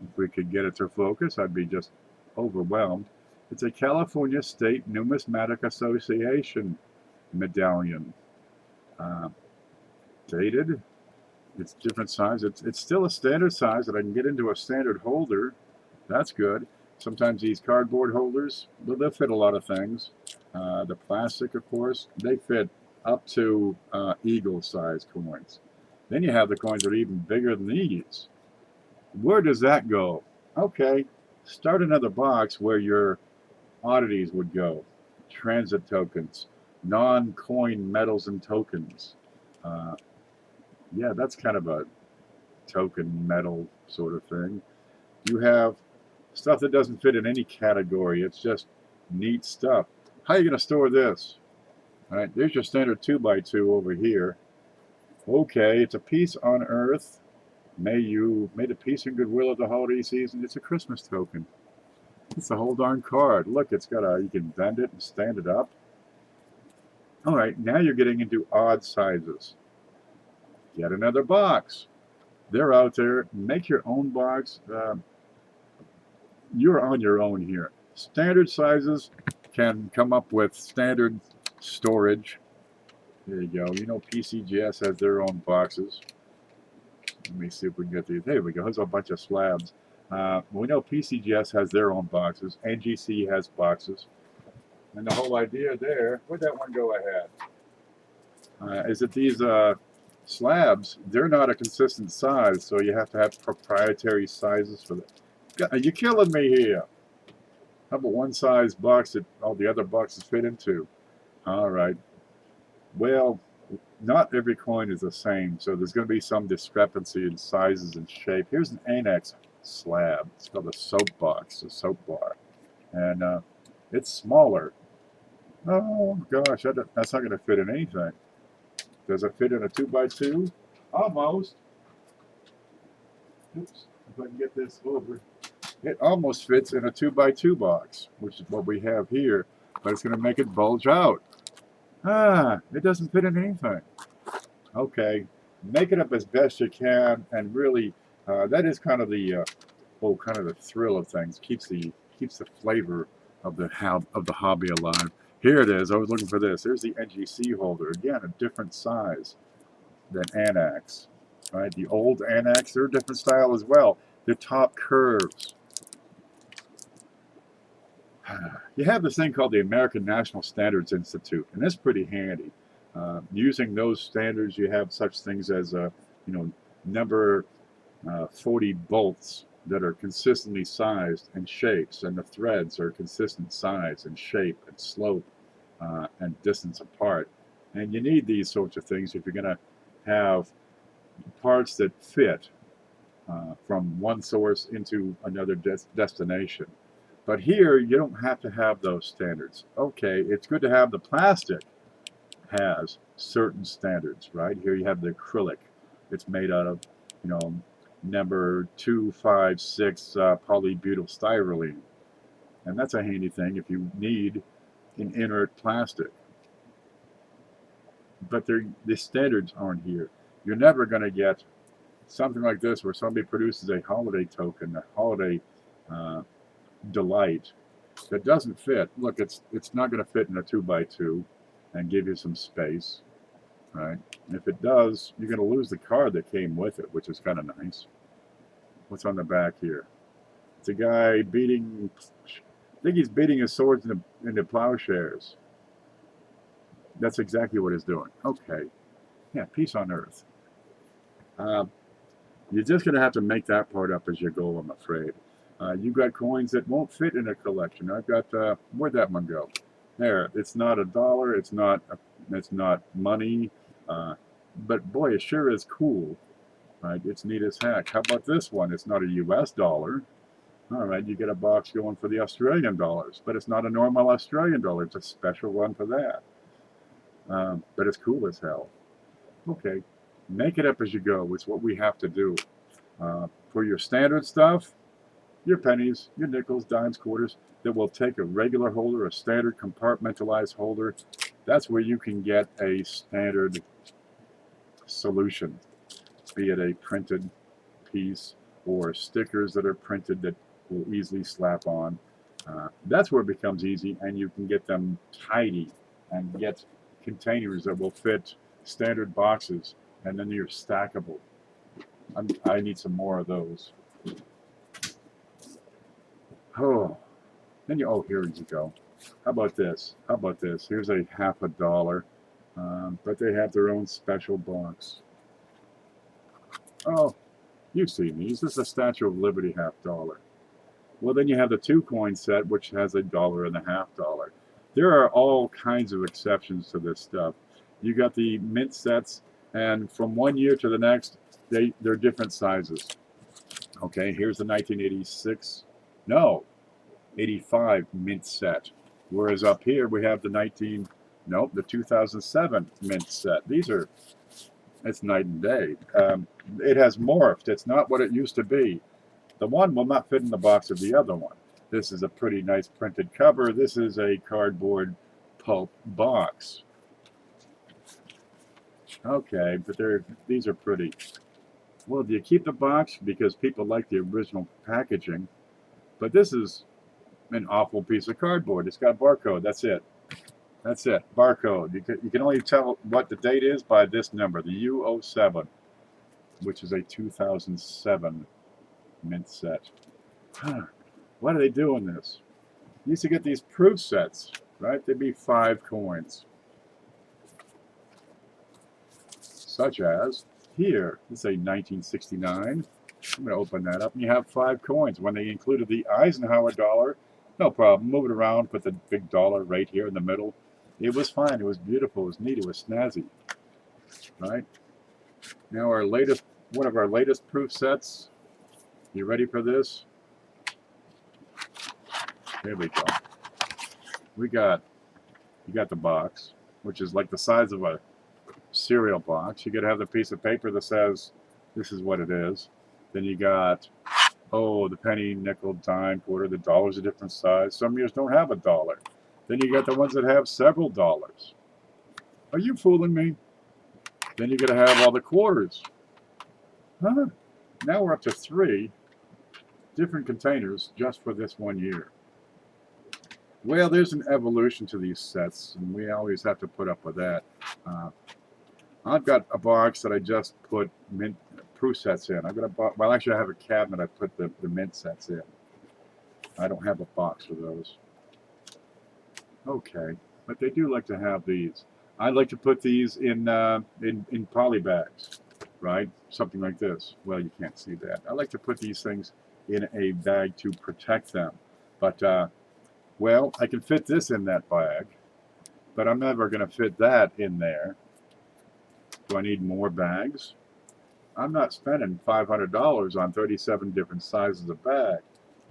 If we could get it to focus, I'd be just overwhelmed. It's a California State Numismatic Association medallion. Dated. It's different size. It's still a standard size that I can get into a standard holder. That's good. Sometimes these cardboard holders, they'll fit a lot of things. The plastic, of course, they fit up to eagle-sized coins. Then you have the coins that are even bigger than these. Where does that go? Okay, start another box where your oddities would go. Transit tokens, non-coin metals and tokens. Yeah, that's kind of a token metal sort of thing. You have stuff that doesn't fit in any category. It's just neat stuff. How are you going to store this? All right, there's your standard 2x2 over here. Okay, it's a peace on earth. May the peace and goodwill of the holiday season. It's a Christmas token. It's a whole darn card. Look, it's got you can bend it and stand it up. All right, now you're getting into odd sizes. Get another box. They're out there. Make your own box. You're on your own here. Standard sizes can come up with standard storage. There you go. You know PCGS has their own boxes. Let me see if we can get these. There we go. There's a bunch of slabs. We know PCGS has their own boxes. NGC has boxes. And the whole idea there, where'd that one go ahead? Is that these slabs, they're not a consistent size, so you have to have proprietary sizes for that. You're killing me here. How about one size box that all the other boxes fit into? All right. Well, not every coin is the same, so there's going to be some discrepancy in sizes and shape. Here's an annex slab. It's called a soap box, a soap bar. And it's smaller. Oh, gosh, that's not going to fit in anything. Does it fit in a 2x2? Almost. Oops, if I can get this over. It almost fits in a 2x2 box, which is what we have here, but it's going to make it bulge out. It doesn't fit in anything. Okay, make it up as best you can, and really, that is kind of the kind of the thrill of things. Keeps the flavor of the hobby alive. Here it is. I was looking for this. There's the NGC holder. Again, a different size than Annex. Right? The old Annex, they're a different style as well. The top curves. You have this thing called the American National Standards Institute, and that's pretty handy. Using those standards, you have such things as number 40 bolts that are consistently sized and shapes, and the threads are consistent size and shape and slope and distance apart. And you need these sorts of things if you're going to have parts that fit from one source into another destination. But here, you don't have to have those standards. Okay, it's good to have the plastic has certain standards, right? Here you have the acrylic. It's made out of, number 256 polybutyl styrene. And that's a handy thing if you need an inert plastic. But the standards aren't here. You're never going to get something like this where somebody produces a holiday token, a holiday delight that doesn't fit. Look, it's not going to fit in a 2x2 and give you some space, right? And if it does, you're going to lose the card that came with it, which is kind of nice. What's on the back here? It's a guy beating, I think he's beating his swords into plowshares. That's exactly what he's doing. Okay. Yeah, peace on earth. You're just going to have to make that part up as you go, I'm afraid. You've got coins that won't fit in a collection. I've got, where'd that one go? There, it's not $1, it's not It's not money, but boy, it sure is cool. Right? It's neat as heck. How about this one? It's not a US dollar. All right, you get a box going for the Australian dollars, but it's not a normal Australian dollar. It's a special one for that. But it's cool as hell. Okay, make it up as you go. It's what we have to do. For your standard stuff, your pennies, your nickels, dimes, quarters, that will take a regular holder, a standard compartmentalized holder. That's where you can get a standard solution, be it a printed piece or stickers that are printed that will easily slap on. That's where it becomes easy, and you can get them tidy and get containers that will fit standard boxes, and then you're stackable. I need some more of those. Oh, then you, oh, here you go. How about this? How about this? Here's a $50, but they have their own special box. Oh, you've seen these. This is a Statue of Liberty $50. Well, then you have the 2-coin set, which has $1.50. There are all kinds of exceptions to this stuff. You got the mint sets, and from one year to the next, they're different sizes. Okay, here's the 1986, no, 85 mint set. Whereas up here we have the the 2007 mint set. These are, it's night and day. It has morphed. It's not what it used to be. The one will not fit in the box of the other one. This is a pretty nice printed cover. This is a cardboard pulp box. Okay, but these are pretty. Well, do you keep the box? Because people like the original packaging. But this is an awful piece of cardboard. It's got barcode. That's it. That's it. Barcode. You can only tell what the date is by this number, the U07, which is a 2007 mint set. Why do they doing this? You used to get these proof sets, right? They'd be 5 coins. Such as here, let's say 1969. I'm going to open that up, and you have 5 coins. When they included the Eisenhower dollar, no problem. Move it around, put the big dollar right here in the middle. It was fine. It was beautiful. It was neat. It was snazzy. Right? Now one of our latest proof sets. You ready for this? There we go. You got the box, which is like the size of a cereal box. You got to have the piece of paper that says this is what it is. Then you got, oh, the penny, nickel, dime, quarter. The dollar's a different size. Some years don't have a dollar. Then you got the ones that have several dollars. Are you fooling me? Then you got to have all the quarters. Huh? Now we're up to 3 different containers just for this 1 year. Well, there's an evolution to these sets, and we always have to put up with that. I've got a box that I just put mint proof sets in. I've got a box. Well, actually, I have a cabinet I put the mint sets in. I don't have a box for those. Okay, but they do like to have these. I like to put these in poly bags, right? Something like this. Well, you can't see that. I like to put these things in a bag to protect them. But well, I can fit this in that bag, but I'm never going to fit that in there. Do I need more bags? I'm not spending $500 on 37 different sizes of bag.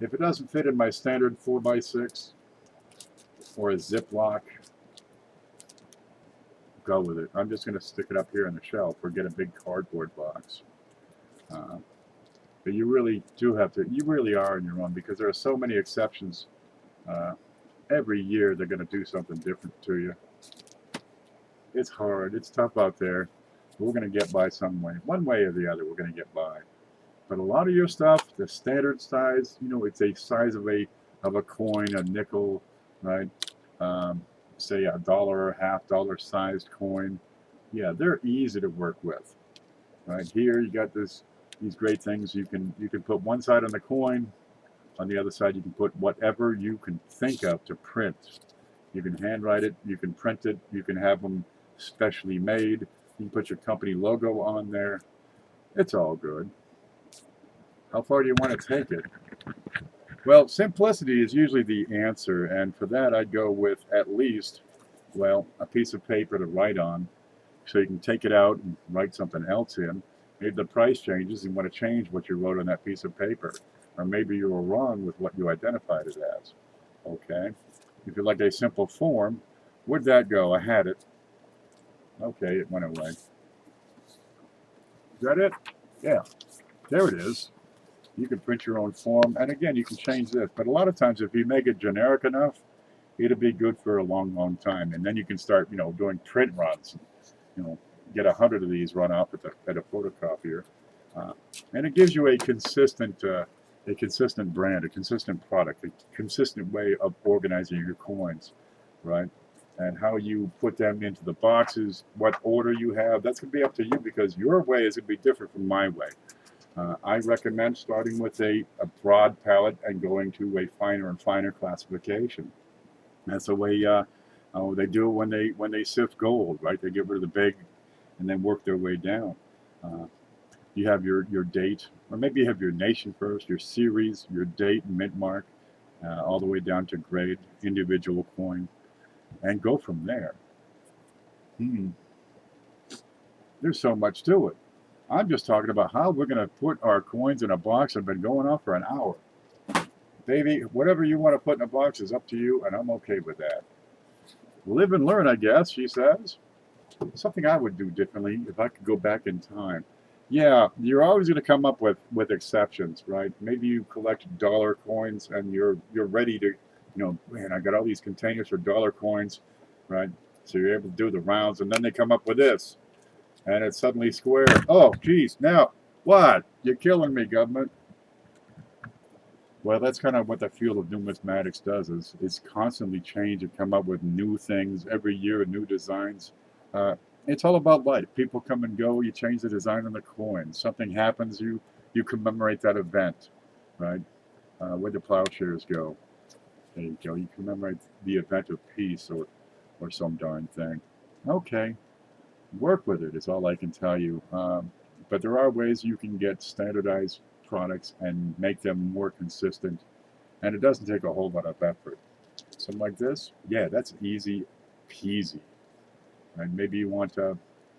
If it doesn't fit in my standard 4x6 or a Ziploc, go with it. I'm just going to stick it up here on the shelf or get a big cardboard box. But you really do have to, you really are on your own, because there are so many exceptions. Every year they're going to do something different to you. It's hard. It's tough out there. We're going to get by some way. One way or the other, we're going to get by. But a lot of your stuff, the standard size, you know, it's a size of a coin, a nickel, right? Say $1 or $half sized coin. Yeah, they're easy to work with. Right here, you got these great things. You can put one side on the coin. On the other side, you can put whatever you can think of to print. You can handwrite it. You can print it. You can have them specially made. You can put your company logo on there. It's all good. How far do you want to take it? Well, simplicity is usually the answer, and for that I'd go with at least Well, a piece of paper to write on, so you can take it out and write something else in. Maybe the price changes and you want to change what you wrote on that piece of paper. Or maybe you were wrong with what you identified it as. Okay. If you like a simple form, where'd that go? I had it. Okay, it went away. Is that it? Yeah, there it is. You can print your own form, and again, you can change this. But a lot of times, if you make it generic enough, it'll be good for a long, long time. And then you can start, doing print runs. You know, get 100 of these run off at a photocopier, and it gives you a consistent brand, a consistent product, a consistent way of organizing your coins, right? And how you put them into the boxes, what order you have, that's going to be up to you, because your way is going to be different from my way. I recommend starting with a broad palette and going to a finer and finer classification. That's the way they do it when they sift gold, right? They get rid of the big and then work their way down. Uh, you have your date, or maybe you have your nation first, your series, your date, mint mark, all the way down to grade, individual coin, and go from there. Hmm. There's so much to it. I'm just talking about how we're going to put our coins in a box that have been going on for an hour. Baby, whatever you want to put in a box is up to you, and I'm okay with that. Live and learn, I guess, she says. Something I would do differently if I could go back in time. Yeah, you're always going to come up with exceptions, right? Maybe you collect dollar coins and you're ready to, man, I got all these containers for dollar coins, right? So you're able to do the rounds, and then they come up with this, and it's suddenly square. Oh, geez, now what? You're killing me, government. Well, that's kind of what the field of numismatics does, is constantly change and come up with new things every year, new designs. Uh, it's all about life. People come and go. You change the design on the coin. Something happens, you commemorate that event, right? Where the plowshares go. There you go. You commemorate the event of peace or some darn thing. Okay, work with it is all I can tell you. But there are ways you can get standardized products and make them more consistent, and it doesn't take a whole lot of effort. Something like this, yeah, that's easy peasy. And maybe you want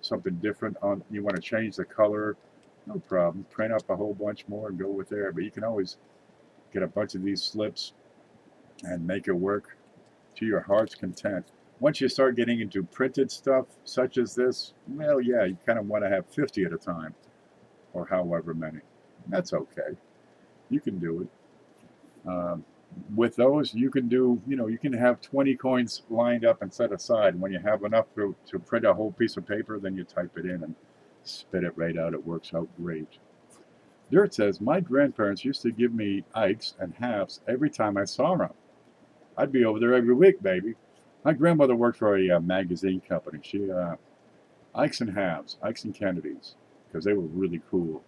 something different on, you want to change the color, no problem. Print up a whole bunch more and go with there. But you can always get a bunch of these slips and make it work to your heart's content. Once you start getting into printed stuff such as this, well, yeah, you kind of want to have 50 at a time, or however many. That's okay. You can do it. With those, you can do, you can have 20 coins lined up and set aside. When you have enough to print a whole piece of paper, then you type it in and spit it right out. It works out great. Dirt says, my grandparents used to give me ikes and halves every time I saw them. I'd be over there every week, baby. My grandmother worked for a magazine company. She, ikes and halves, ikes and Kennedys, because they were really cool.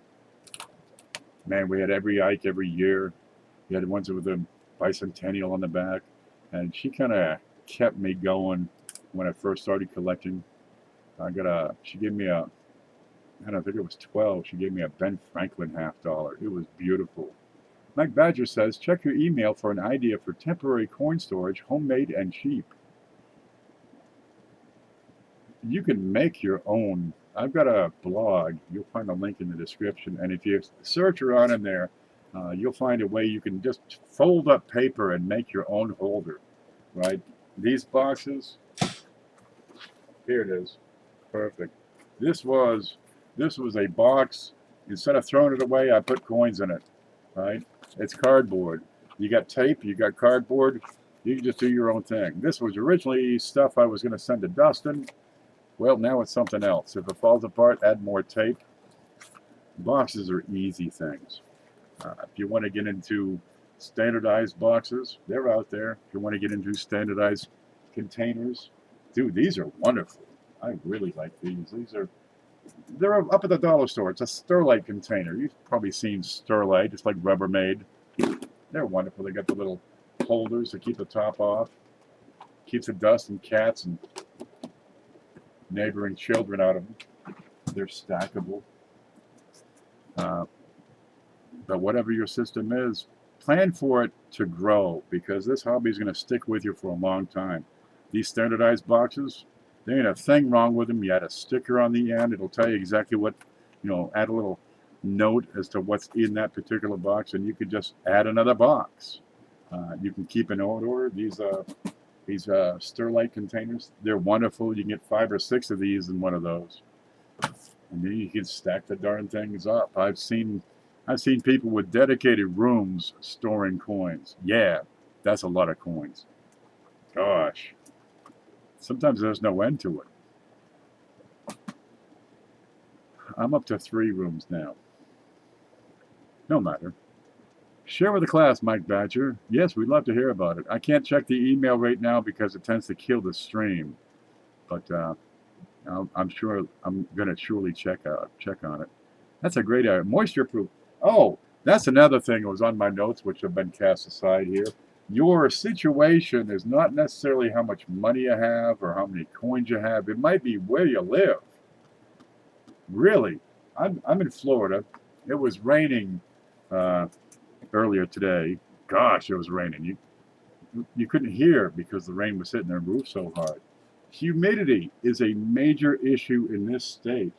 Man, we had every ike every year. We had ones with a bicentennial on the back, and she kind of kept me going when I first started collecting. She gave me I don't think it was 12. She gave me a Ben Franklin $50. It was beautiful. Mike Badger says, check your email for an idea for temporary coin storage, homemade and cheap. You can make your own. I've got a blog. You'll find a link in the description. And if you search around in there, you'll find a way you can just fold up paper and make your own holder, right? These boxes, here it is. Perfect. This was a box. Instead of throwing it away, I put coins in it, right? It's cardboard. You got tape, you got cardboard. You can just do your own thing. This was originally stuff I was going to send to Dustin. Well, now it's something else. If it falls apart, add more tape. Boxes are easy things. If you want to get into standardized boxes, they're out there. If you want to get into standardized containers, dude, these are wonderful. I really like these. They're up at the dollar store. It's a Sterlite container. You've probably seen Sterlite. It's like Rubbermaid. They're wonderful. They got the little holders to keep the top off. Keeps the dust and cats and neighboring children out of them. They're stackable. But whatever your system is, plan for it to grow, because this hobby is going to stick with you for a long time. These standardized boxes, there ain't a thing wrong with them. You add a sticker on the end. It'll tell you exactly what, add a little note as to what's in that particular box, and you could just add another box. You can keep an order. These Sterlite containers, they're wonderful. You can get 5 or 6 of these in one of those, and then you can stack the darn things up. I've seen people with dedicated rooms storing coins. Yeah, that's a lot of coins. Gosh, sometimes there's no end to it. I'm up to 3 rooms now. No matter. Share with the class, Mike Badger. Yes, we'd love to hear about it. I can't check the email right now because it tends to kill the stream, but I'm sure I'm going to surely check on it. That's a great idea. Moisture proof. Oh, that's another thing that was on my notes, which have been cast aside here. Your situation is not necessarily how much money you have or how many coins you have. It might be where you live. Really, I'm in Florida. It was raining earlier today. Gosh, it was raining. You couldn't hear because the rain was hitting the roof so hard. Humidity is a major issue in this state.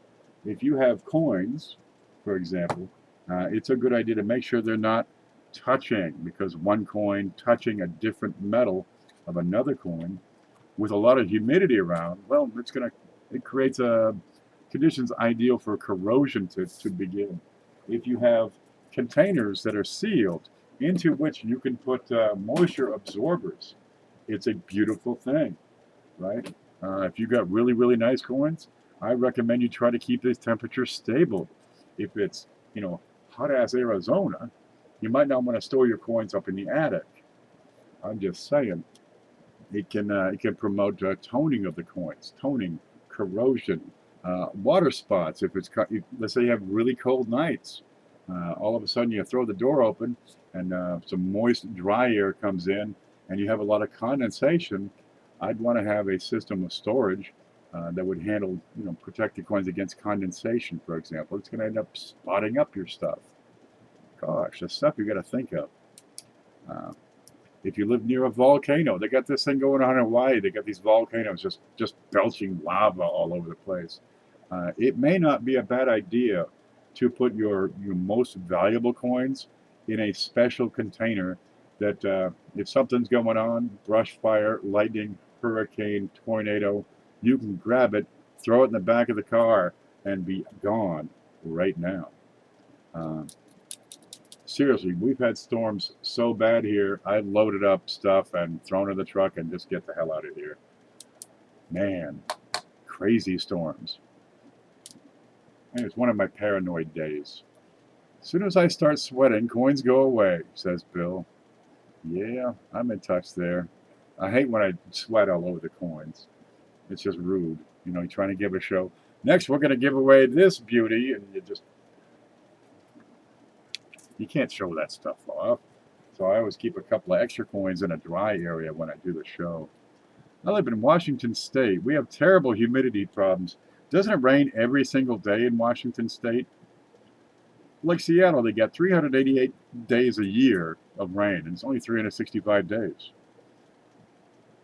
If you have coins, for example, it's a good idea to make sure they're not touching, because one coin touching a different metal of another coin with a lot of humidity around, well, it creates conditions ideal for corrosion to begin. If you have containers that are sealed into which you can put moisture absorbers, it's a beautiful thing, right? If you got really, really nice coins, I recommend you try to keep this temperature stable. If it's, hot-ass Arizona, you might not want to store your coins up in the attic. I'm just saying, it can promote toning of the coins, toning, corrosion, water spots. Let's say you have really cold nights, all of a sudden you throw the door open and some moist, dry air comes in, and you have a lot of condensation. I'd want to have a system of storage that would handle, protect the coins against condensation, for example. It's going to end up spotting up your stuff. Gosh, that's stuff you got to think of. If you live near a volcano, they got this thing going on in Hawaii. They got these volcanoes just belching lava all over the place. It may not be a bad idea to put your most valuable coins in a special container that if something's going on, brush fire, lightning, hurricane, tornado, you can grab it, throw it in the back of the car, and be gone right now. Seriously, we've had storms so bad here, I loaded up stuff and thrown it in the truck and just get the hell out of here. Man, crazy storms. And it's one of my paranoid days. As soon as I start sweating, coins go away, says Bill. Yeah, I'm in touch there. I hate when I sweat all over the coins. It's just rude. You're trying to give a show. Next, we're going to give away this beauty, and you can't show that stuff off. So I always keep a couple of extra coins in a dry area when I do the show. I live in Washington State. We have terrible humidity problems. Doesn't it rain every single day in Washington State? Like Seattle, they get 388 days a year of rain, and it's only 365 days.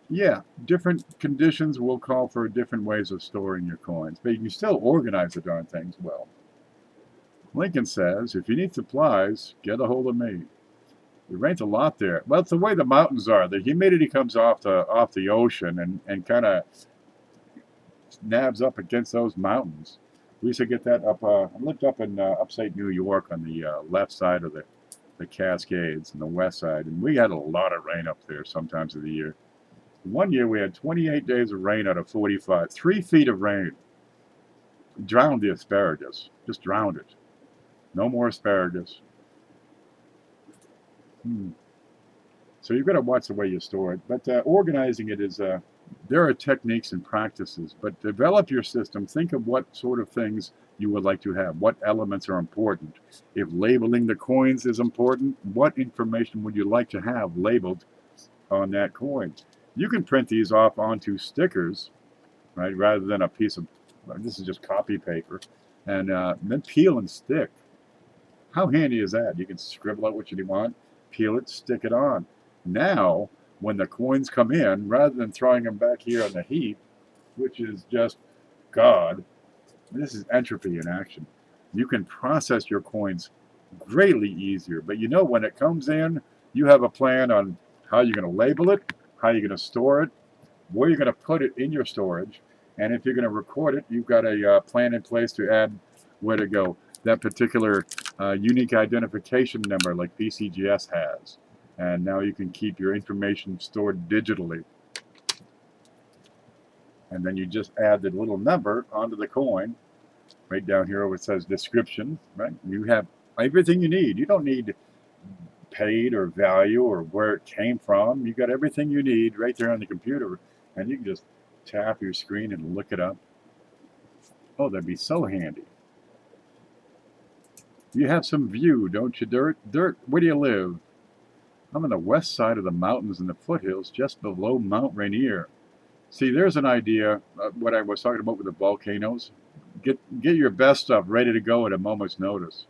Yeah, different conditions will call for different ways of storing your coins, but you can still organize the darn things well. Lincoln says, if you need supplies, get a hold of me. It rains a lot there. Well, it's the way the mountains are. The humidity comes off the ocean and kind of nabs up against those mountains. We used to get that up. I lived up in upstate New York on the left side of the Cascades and the west side, and we had a lot of rain up there sometimes of the year. One year we had 28 days of rain out of 45. 3 feet of rain. Drowned the asparagus. Just drowned it. No more asparagus. So you've got to watch the way you store it. But organizing it is, there are techniques and practices. But develop your system. Think of what sort of things you would like to have. What elements are important. If labeling the coins is important, what information would you like to have labeled on that coin? You can print these off onto stickers, right, rather than a piece of, this is just copy paper, and then peel and stick. How handy is that? You can scribble out what you want, peel it, stick it on. Now, when the coins come in, rather than throwing them back here on the heap, which is just God. This is entropy in action. You can process your coins greatly easier, but you know when it comes in, you have a plan on how you're going to label it, how you're going to store it, where you're going to put it in your storage, and if you're going to record it, you've got a plan in place to add where to go. That particular unique identification number like PCGS has. And now you can keep your information stored digitally. And then you just add the little number onto the coin. Right down here where it says description, right? You have everything you need. You don't need paid or value or where it came from. You got everything you need right there on the computer. And you can just tap your screen and look it up. Oh, that'd be so handy. You have some view, don't you, Dirt? Dirt, where do you live? I'm on the west side of the mountains in the foothills, just below Mount Rainier. See, there's an idea, what I was talking about with the volcanoes. Get your best stuff ready to go at a moment's notice.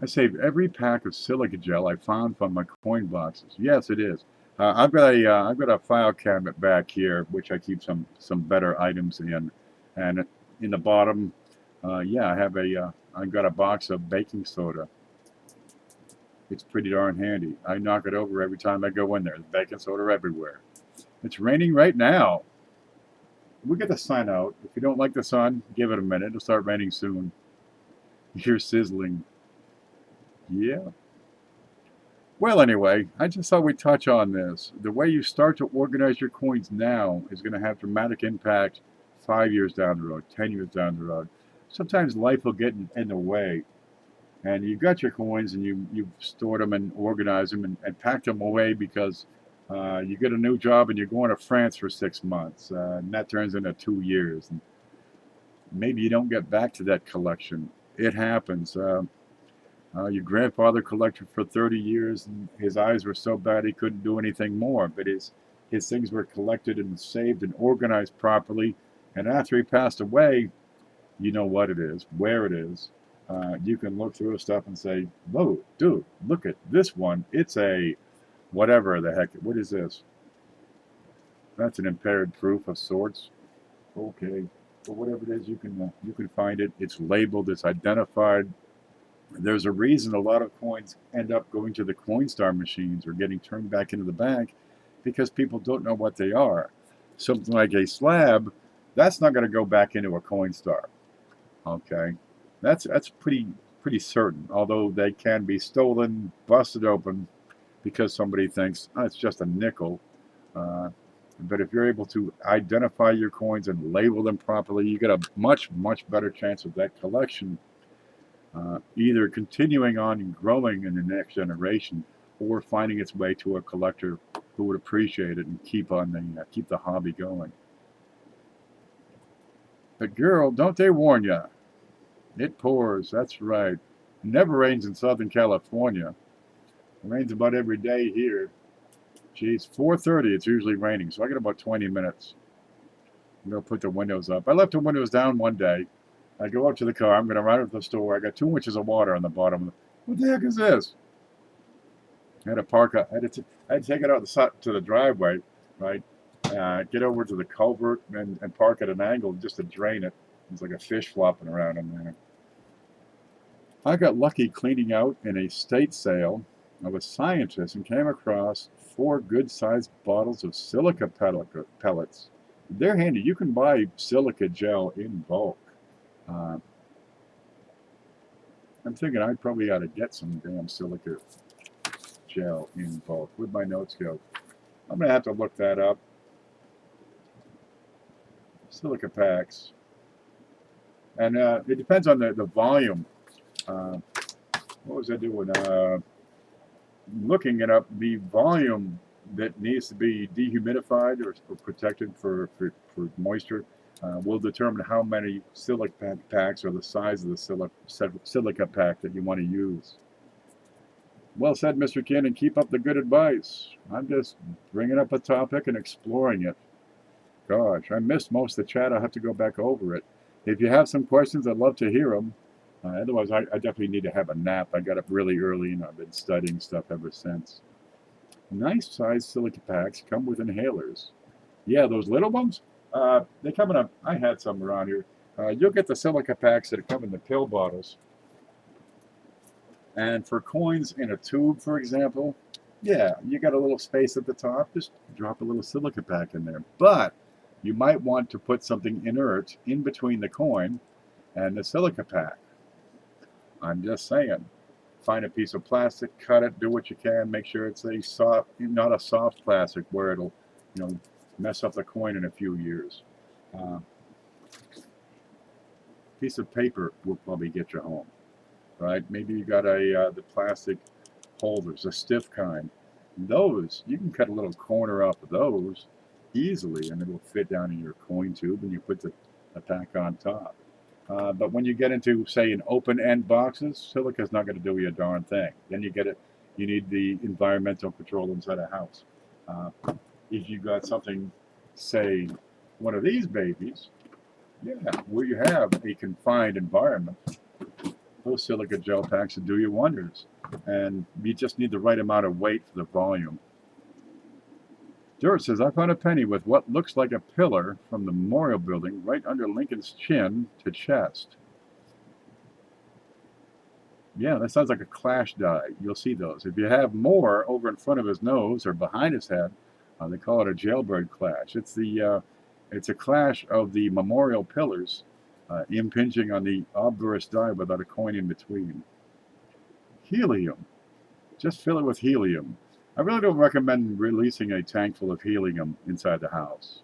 I saved every pack of silica gel I found from my coin boxes. Yes, it is. I've got a file cabinet back here, which I keep some better items in, and in the bottom, yeah, I've got a box of baking soda. It's pretty darn handy. I knock it over every time I go in there. There's baking soda everywhere. It's raining right now. We get the sun out. If you don't like the sun, give it a minute. It'll start raining soon. You're sizzling. Yeah. Well, anyway, I just thought we'd touch on this. The way you start to organize your coins now is going to have dramatic impact 5 years down the road, 10 years down the road. Sometimes life will get in the way. And you've got your coins and you've stored them and organized them and packed them away because you get a new job and you're going to France for 6 months. And that turns into 2 years. And maybe you don't get back to that collection. It happens. Your grandfather collected for 30 years and his eyes were so bad he couldn't do anything more. But his things were collected and saved and organized properly. And after he passed away, you know what it is, where it is. You can look through stuff and say, whoa, dude, look at this one. It's a whatever the heck. What is this? That's an impaired proof of sorts. Okay. But whatever it is, you can find it. It's labeled. It's identified. There's a reason a lot of coins end up going to the Coinstar machines or getting turned back into the bank because people don't know what they are. Something like a slab, that's not going to go back into a Coinstar. Okay. That's pretty certain, although they can be stolen, busted open, because somebody thinks, oh, it's just a nickel. But if you're able to identify your coins and label them properly, you get a much better chance of that collection either continuing on and growing in the next generation, or finding its way to a collector who would appreciate it and keep the hobby going. But girl, don't they warn you? It pours, that's right. It never rains in Southern California. It rains about every day here. Geez, 4:30 it's usually raining, so I got about 20 minutes. I'm going to put the windows up. I left the windows down one day. I go up to the car, I'm going to run up to the store. I got 2 inches of water on the bottom. What the heck is this? I had to park, I had to take it out to the driveway, right? Get over to the culvert and park at an angle just to drain it. It's like a fish flopping around in there. I got lucky cleaning out in a state sale of a scientist and came across 4 good-sized bottles of silica pellets. They're handy. You can buy silica gel in bulk. I'm thinking I probably ought to get some damn silica gel in bulk. Where'd my notes go? I'm going to have to look that up. Silica packs. And it depends on the volume. What was I doing? Looking it up, the volume that needs to be dehumidified or protected for moisture will determine how many silica packs or the size of the silica pack that you want to use. Well said, Mr. Kin, and keep up the good advice. I'm just bringing up a topic and exploring it. Gosh, I missed most of the chat. I'll have to go back over it. If you have some questions, I'd love to hear them. Otherwise, I definitely need to have a nap. I got up really early and I've been studying stuff ever since. Nice sized silica packs come with inhalers. Yeah, those little ones, they come in a, I had some around here. You'll get the silica packs that come in the pill bottles. And for coins in a tube, for example, yeah, you got a little space at the top, just drop a little silica pack in there. But you might want to put something inert in between the coin and the silica pack. I'm just saying. Find a piece of plastic, cut it, do what you can, make sure it's a soft, not a soft plastic where it'll, mess up the coin in a few years. Piece of paper will probably get you home, right? Maybe you got the plastic holders, a stiff kind. Those, you can cut a little corner off of those easily and it'll fit down in your coin tube and you put the pack on top. But when you get into, say, an open-end boxes, silica's not going to do you a darn thing. Then you need the environmental control inside a house. If you got something, say, one of these babies, yeah, where you have a confined environment, those silica gel packs will do you wonders. And you just need the right amount of weight for the volume. George says, I found a penny with what looks like a pillar from the memorial building right under Lincoln's chin to chest. Yeah, that sounds like a clash die. You'll see those. If you have more over in front of his nose or behind his head, they call it a jailbird clash. It's a clash of the memorial pillars impinging on the obverse die without a coin in between. Helium. Just fill it with helium. I really don't recommend releasing a tank full of helium inside the house.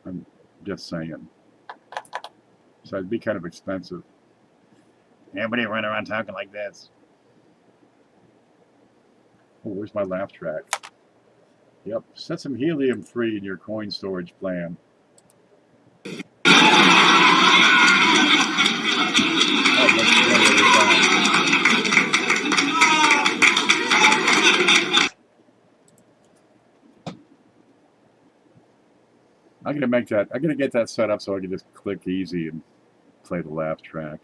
I'm just saying. So it'd be kind of expensive. Everybody running around talking like this. Oh, where's my laugh track? Yep, set some helium free in your coin storage plan. I'm gonna get that set up so I can just click easy and play the laugh track.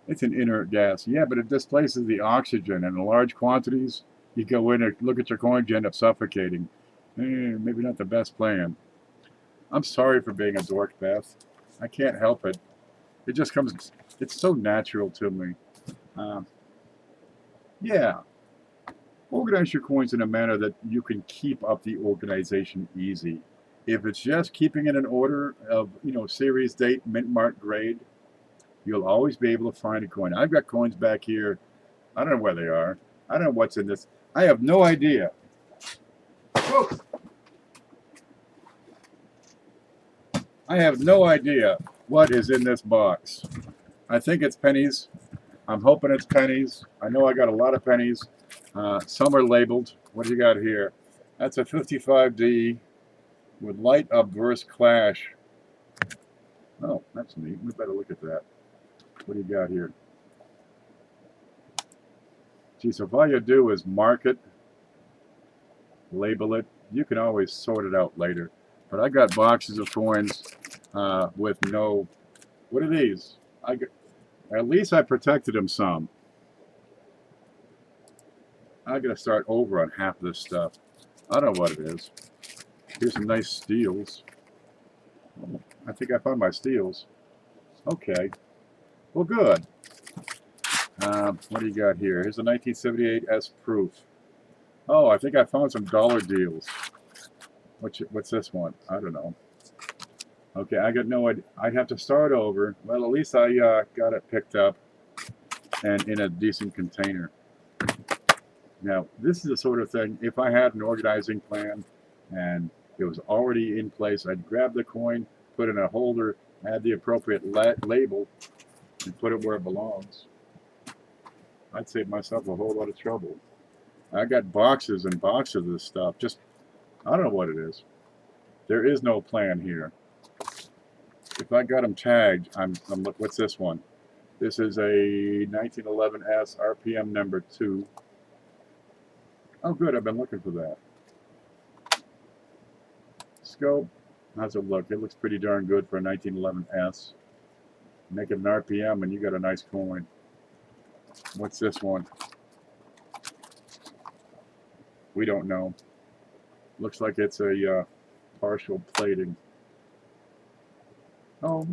It's an inert gas. Yeah, but it displaces the oxygen, and in large quantities, you go in and look at your coin, you end up suffocating. Maybe not the best plan. I'm sorry for being a dork, Beth. I can't help it. It just comes, it's so natural to me. Yeah. Organize your coins in a manner that you can keep up the organization easy. If it's just keeping it in order of, series date, mint mark grade, you'll always be able to find a coin. I've got coins back here. I don't know where they are. I don't know what's in this. I have no idea. Whoa. I have no idea what is in this box. I think it's pennies. I'm hoping it's pennies. I know I got a lot of pennies. Some are labeled. What do you got here? That's a 55D with light obverse clash. Oh, that's neat. We better look at that. What do you got here? Gee, so if all you do is mark it, label it, you can always sort it out later. But I got boxes of coins with no, what are these? At least I protected them some. I gotta start over on half this stuff. I don't know what it is. Here's some nice steels. I think I found my steels. Okay. Well, good. What do you got here? Here's a 1978 S proof. Oh, I think I found some dollar deals. What's this one? I don't know. Okay, I got no idea. I'd have to start over. Well, at least I got it picked up and in a decent container. Now, this is the sort of thing, if I had an organizing plan and it was already in place, I'd grab the coin, put it in a holder, add the appropriate label, and put it where it belongs. I'd save myself a whole lot of trouble. I got boxes and boxes of this stuff. Just, I don't know what it is. There is no plan here. If I got them tagged, what's this one? This is a 1911S RPM number 2. Oh, good. I've been looking for that. Scope. How's it look? It looks pretty darn good for a 1911S. Make it an RPM and you got a nice coin. What's this one? We don't know. Looks like it's a partial plating. Oh,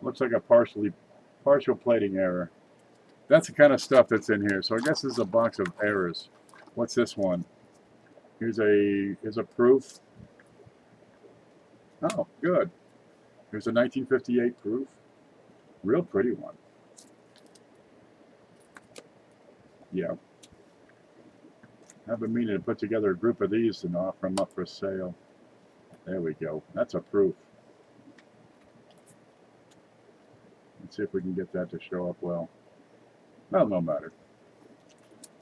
looks like a partial plating error. That's the kind of stuff that's in here. So I guess this is a box of errors. What's this one? Here's a proof. Oh, good. Here's a 1958 proof. Real pretty one. Yeah. I've been meaning to put together a group of these and offer them up for sale. There we go. That's a proof. Let's see if we can get that to show up well. Well, no matter.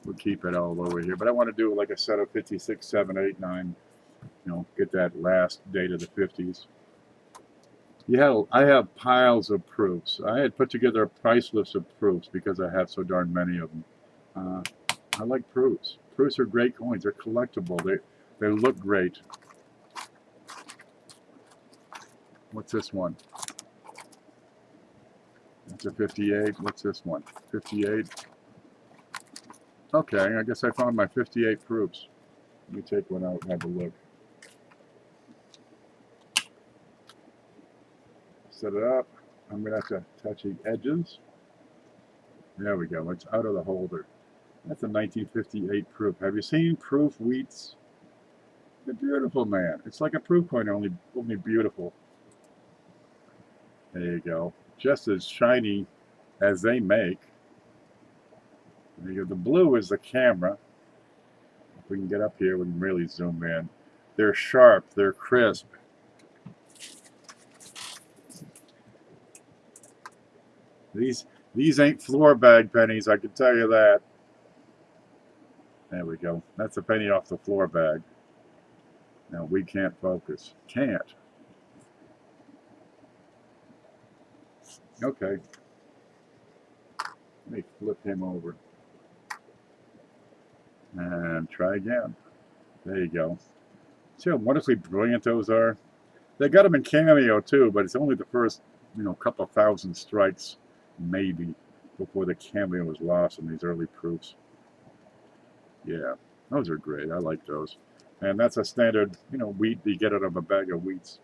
We'll keep it all over here. But I want to do like a set of 56, 7, 8, 9. You know, get that last date of the 50s. Yeah, I have piles of proofs. I had put together a price list of proofs because I have so darn many of them. I like proofs. Proofs are great coins. They're collectible. They look great. What's this one? That's a 58. What's this one? 58. Okay, I guess I found my 58 proofs. Let me take one out and have a look. Set it up. I'm going to have to touch the edges. There we go. It's out of the holder. That's a 1958 proof. Have you seen proof wheats? They're beautiful, man. It's like a proof coin, only beautiful. There you go. Just as shiny as they make. There you go. The blue is the camera. If we can get up here, we can really zoom in. They're sharp. They're crisp. These ain't floor bag pennies, I can tell you that. There we go. That's a penny off the floor bag. Now we can't focus. Can't. Okay. Let me flip him over. And try again. There you go. See how wonderfully brilliant those are? They got them in cameo too, but it's only the first, couple of thousand strikes, maybe, before the cameo was lost in these early proofs. Yeah, those are great. I like those. And that's a standard, wheat you get out of a bag of wheats.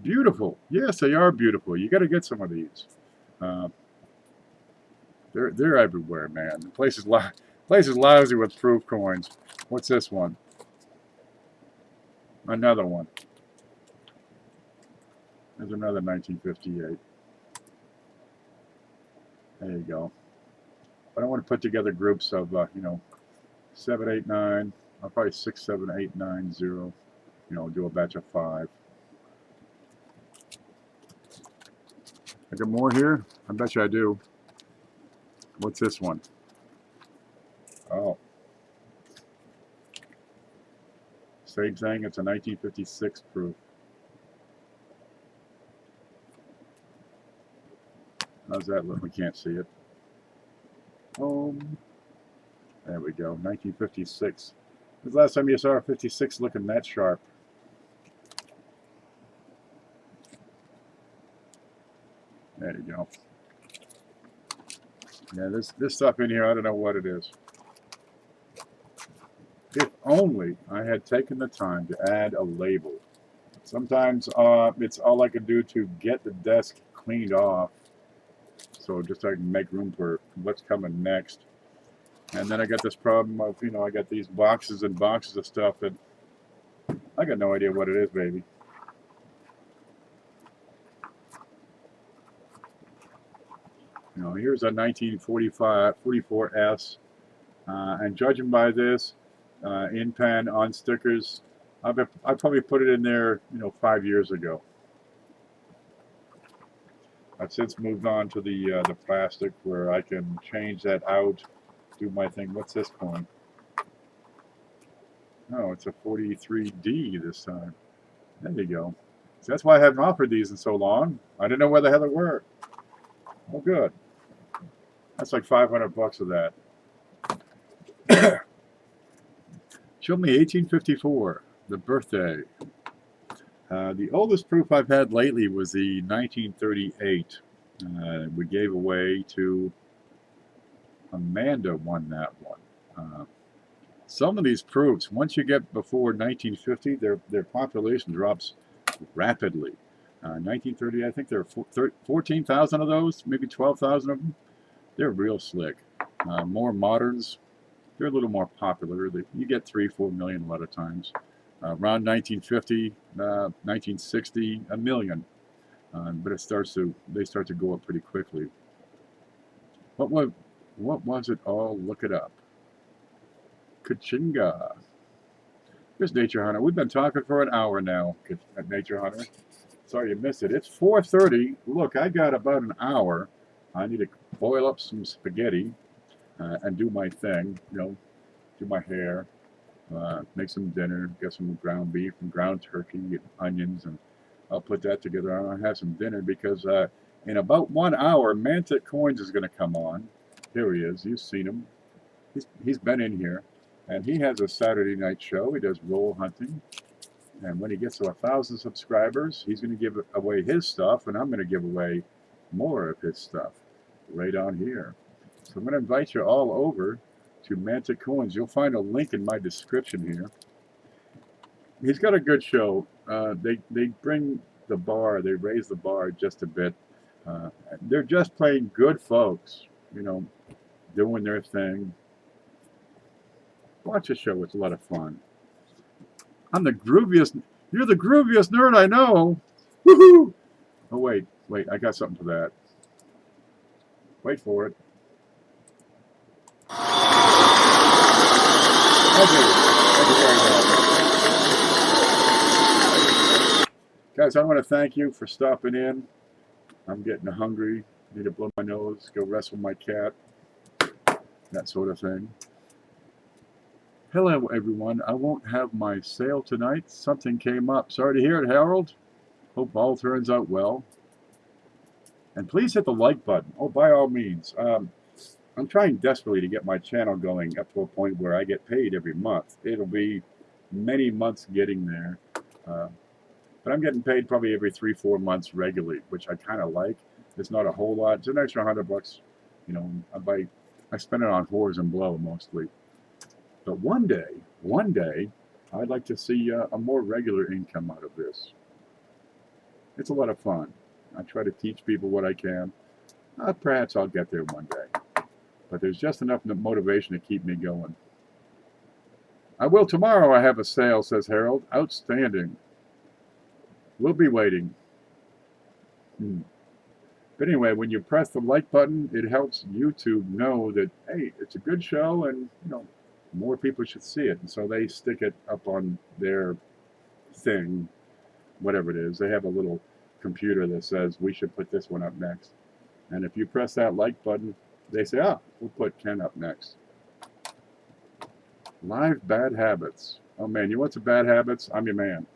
Beautiful. Yes, they are beautiful. You got to get some of these. They're everywhere, man. The place is lousy with proof coins. What's this one? Another one. There's another 1958. There you go. But I want to put together groups of, 7, 8, 9. I'll probably 6, 7, 8, 9, 0. Do a batch of 5. I got more here? I bet you I do. What's this one? Oh. Same thing. It's a 1956 proof. How's that look? We can't see it. There we go. 1956. When's the last time you saw a 56 looking that sharp? There you go. Yeah, this stuff in here, I don't know what it is. If only I had taken the time to add a label. Sometimes it's all I can do to get the desk cleaned off. So just so I can make room for what's coming next. And then I got this problem of, I got these boxes and boxes of stuff that I got no idea what it is, baby. Here's a 1944S. And judging by this, in pen on stickers, I probably put it in there, 5 years ago. I've since moved on to the plastic where I can change that out, do my thing. What's this coin? Oh, it's a 43D this time. There you go. So that's why I haven't offered these in so long. I didn't know where the hell they were. Oh, good. That's like $500 of that. Show me 1854, the birthday. The oldest proof I've had lately was the 1938. We gave away to Amanda won that one. Uh, some of these proofs, once you get before 1950, their population drops rapidly. 1930, I think there are 14,000 of those, maybe 12,000 of them. They're real slick. More moderns, they're a little more popular. You get 3-4 million a lot of times. Around 1950, 1960, a million. But they start to go up pretty quickly. What was it all? Look it up. Kachinga. Here's Nature Hunter. We've been talking for an hour now at Nature Hunter. Sorry you missed it. It's 4:30. Look, I got about an hour. I need to boil up some spaghetti and do my thing. Do my hair, make some dinner, get some ground beef and ground turkey and onions, and I'll put that together. I'll have some dinner because in about 1 hour, Mantic Coins is going to come on. Here he is. You've seen him. He's been in here, and he has a Saturday night show. He does roll hunting, and when he gets to 1,000 subscribers, he's going to give away his stuff, and I'm going to give away more of his stuff right on here. So I'm going to invite you all over to Mantic Coins. You'll find a link in my description here. He's got a good show. They bring the bar, they raise the bar just a bit. They're just plain good folks, doing their thing. Watch the show, it's a lot of fun. I'm the grooviest, you're the grooviest nerd I know. Woohoo! Oh wait, I got something for that. Wait for it. Guys, I want to thank you for stopping in. I'm getting hungry. Need to blow my nose, go wrestle my cat, that sort of thing. Hello, everyone. I won't have my sale tonight. Something came up. Sorry to hear it, Harold. Hope all turns out well. And please hit the like button. Oh, by all means. I'm trying desperately to get my channel going up to a point where I get paid every month. It'll be many months getting there. But I'm getting paid probably every 3-4 months regularly, which I kind of like. It's not a whole lot. It's an extra $100. I spend it on whores and blow mostly. But one day, I'd like to see a more regular income out of this. It's a lot of fun. I try to teach people what I can. Perhaps I'll get there one day. But there's just enough motivation to keep me going. I will tomorrow. I have a sale, says Harold. Outstanding. We'll be waiting. But anyway, when you press the like button, it helps YouTube know that, hey, it's a good show and, more people should see it. And so they stick it up on their thing, whatever it is. They have a little computer that says we should put this one up next. And if you press that like button, they say, we'll put Ken up next. Live bad habits. Oh man, you want some bad habits? I'm your man.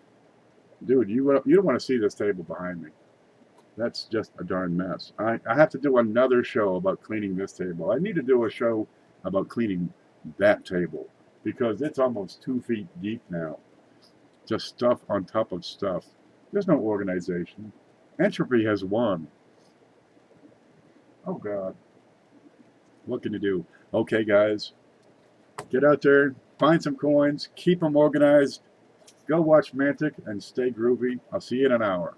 Dude, you don't want to see this table behind me. That's just a darn mess. I have to do another show about cleaning this table. I need to do a show about cleaning that table because it's almost 2 feet deep now. Just stuff on top of stuff. There's no organization. Entropy has won. Oh God. What can you do? Okay, guys. Get out there, find some coins, keep them organized. Go watch Mantic and stay groovy. I'll see you in an hour.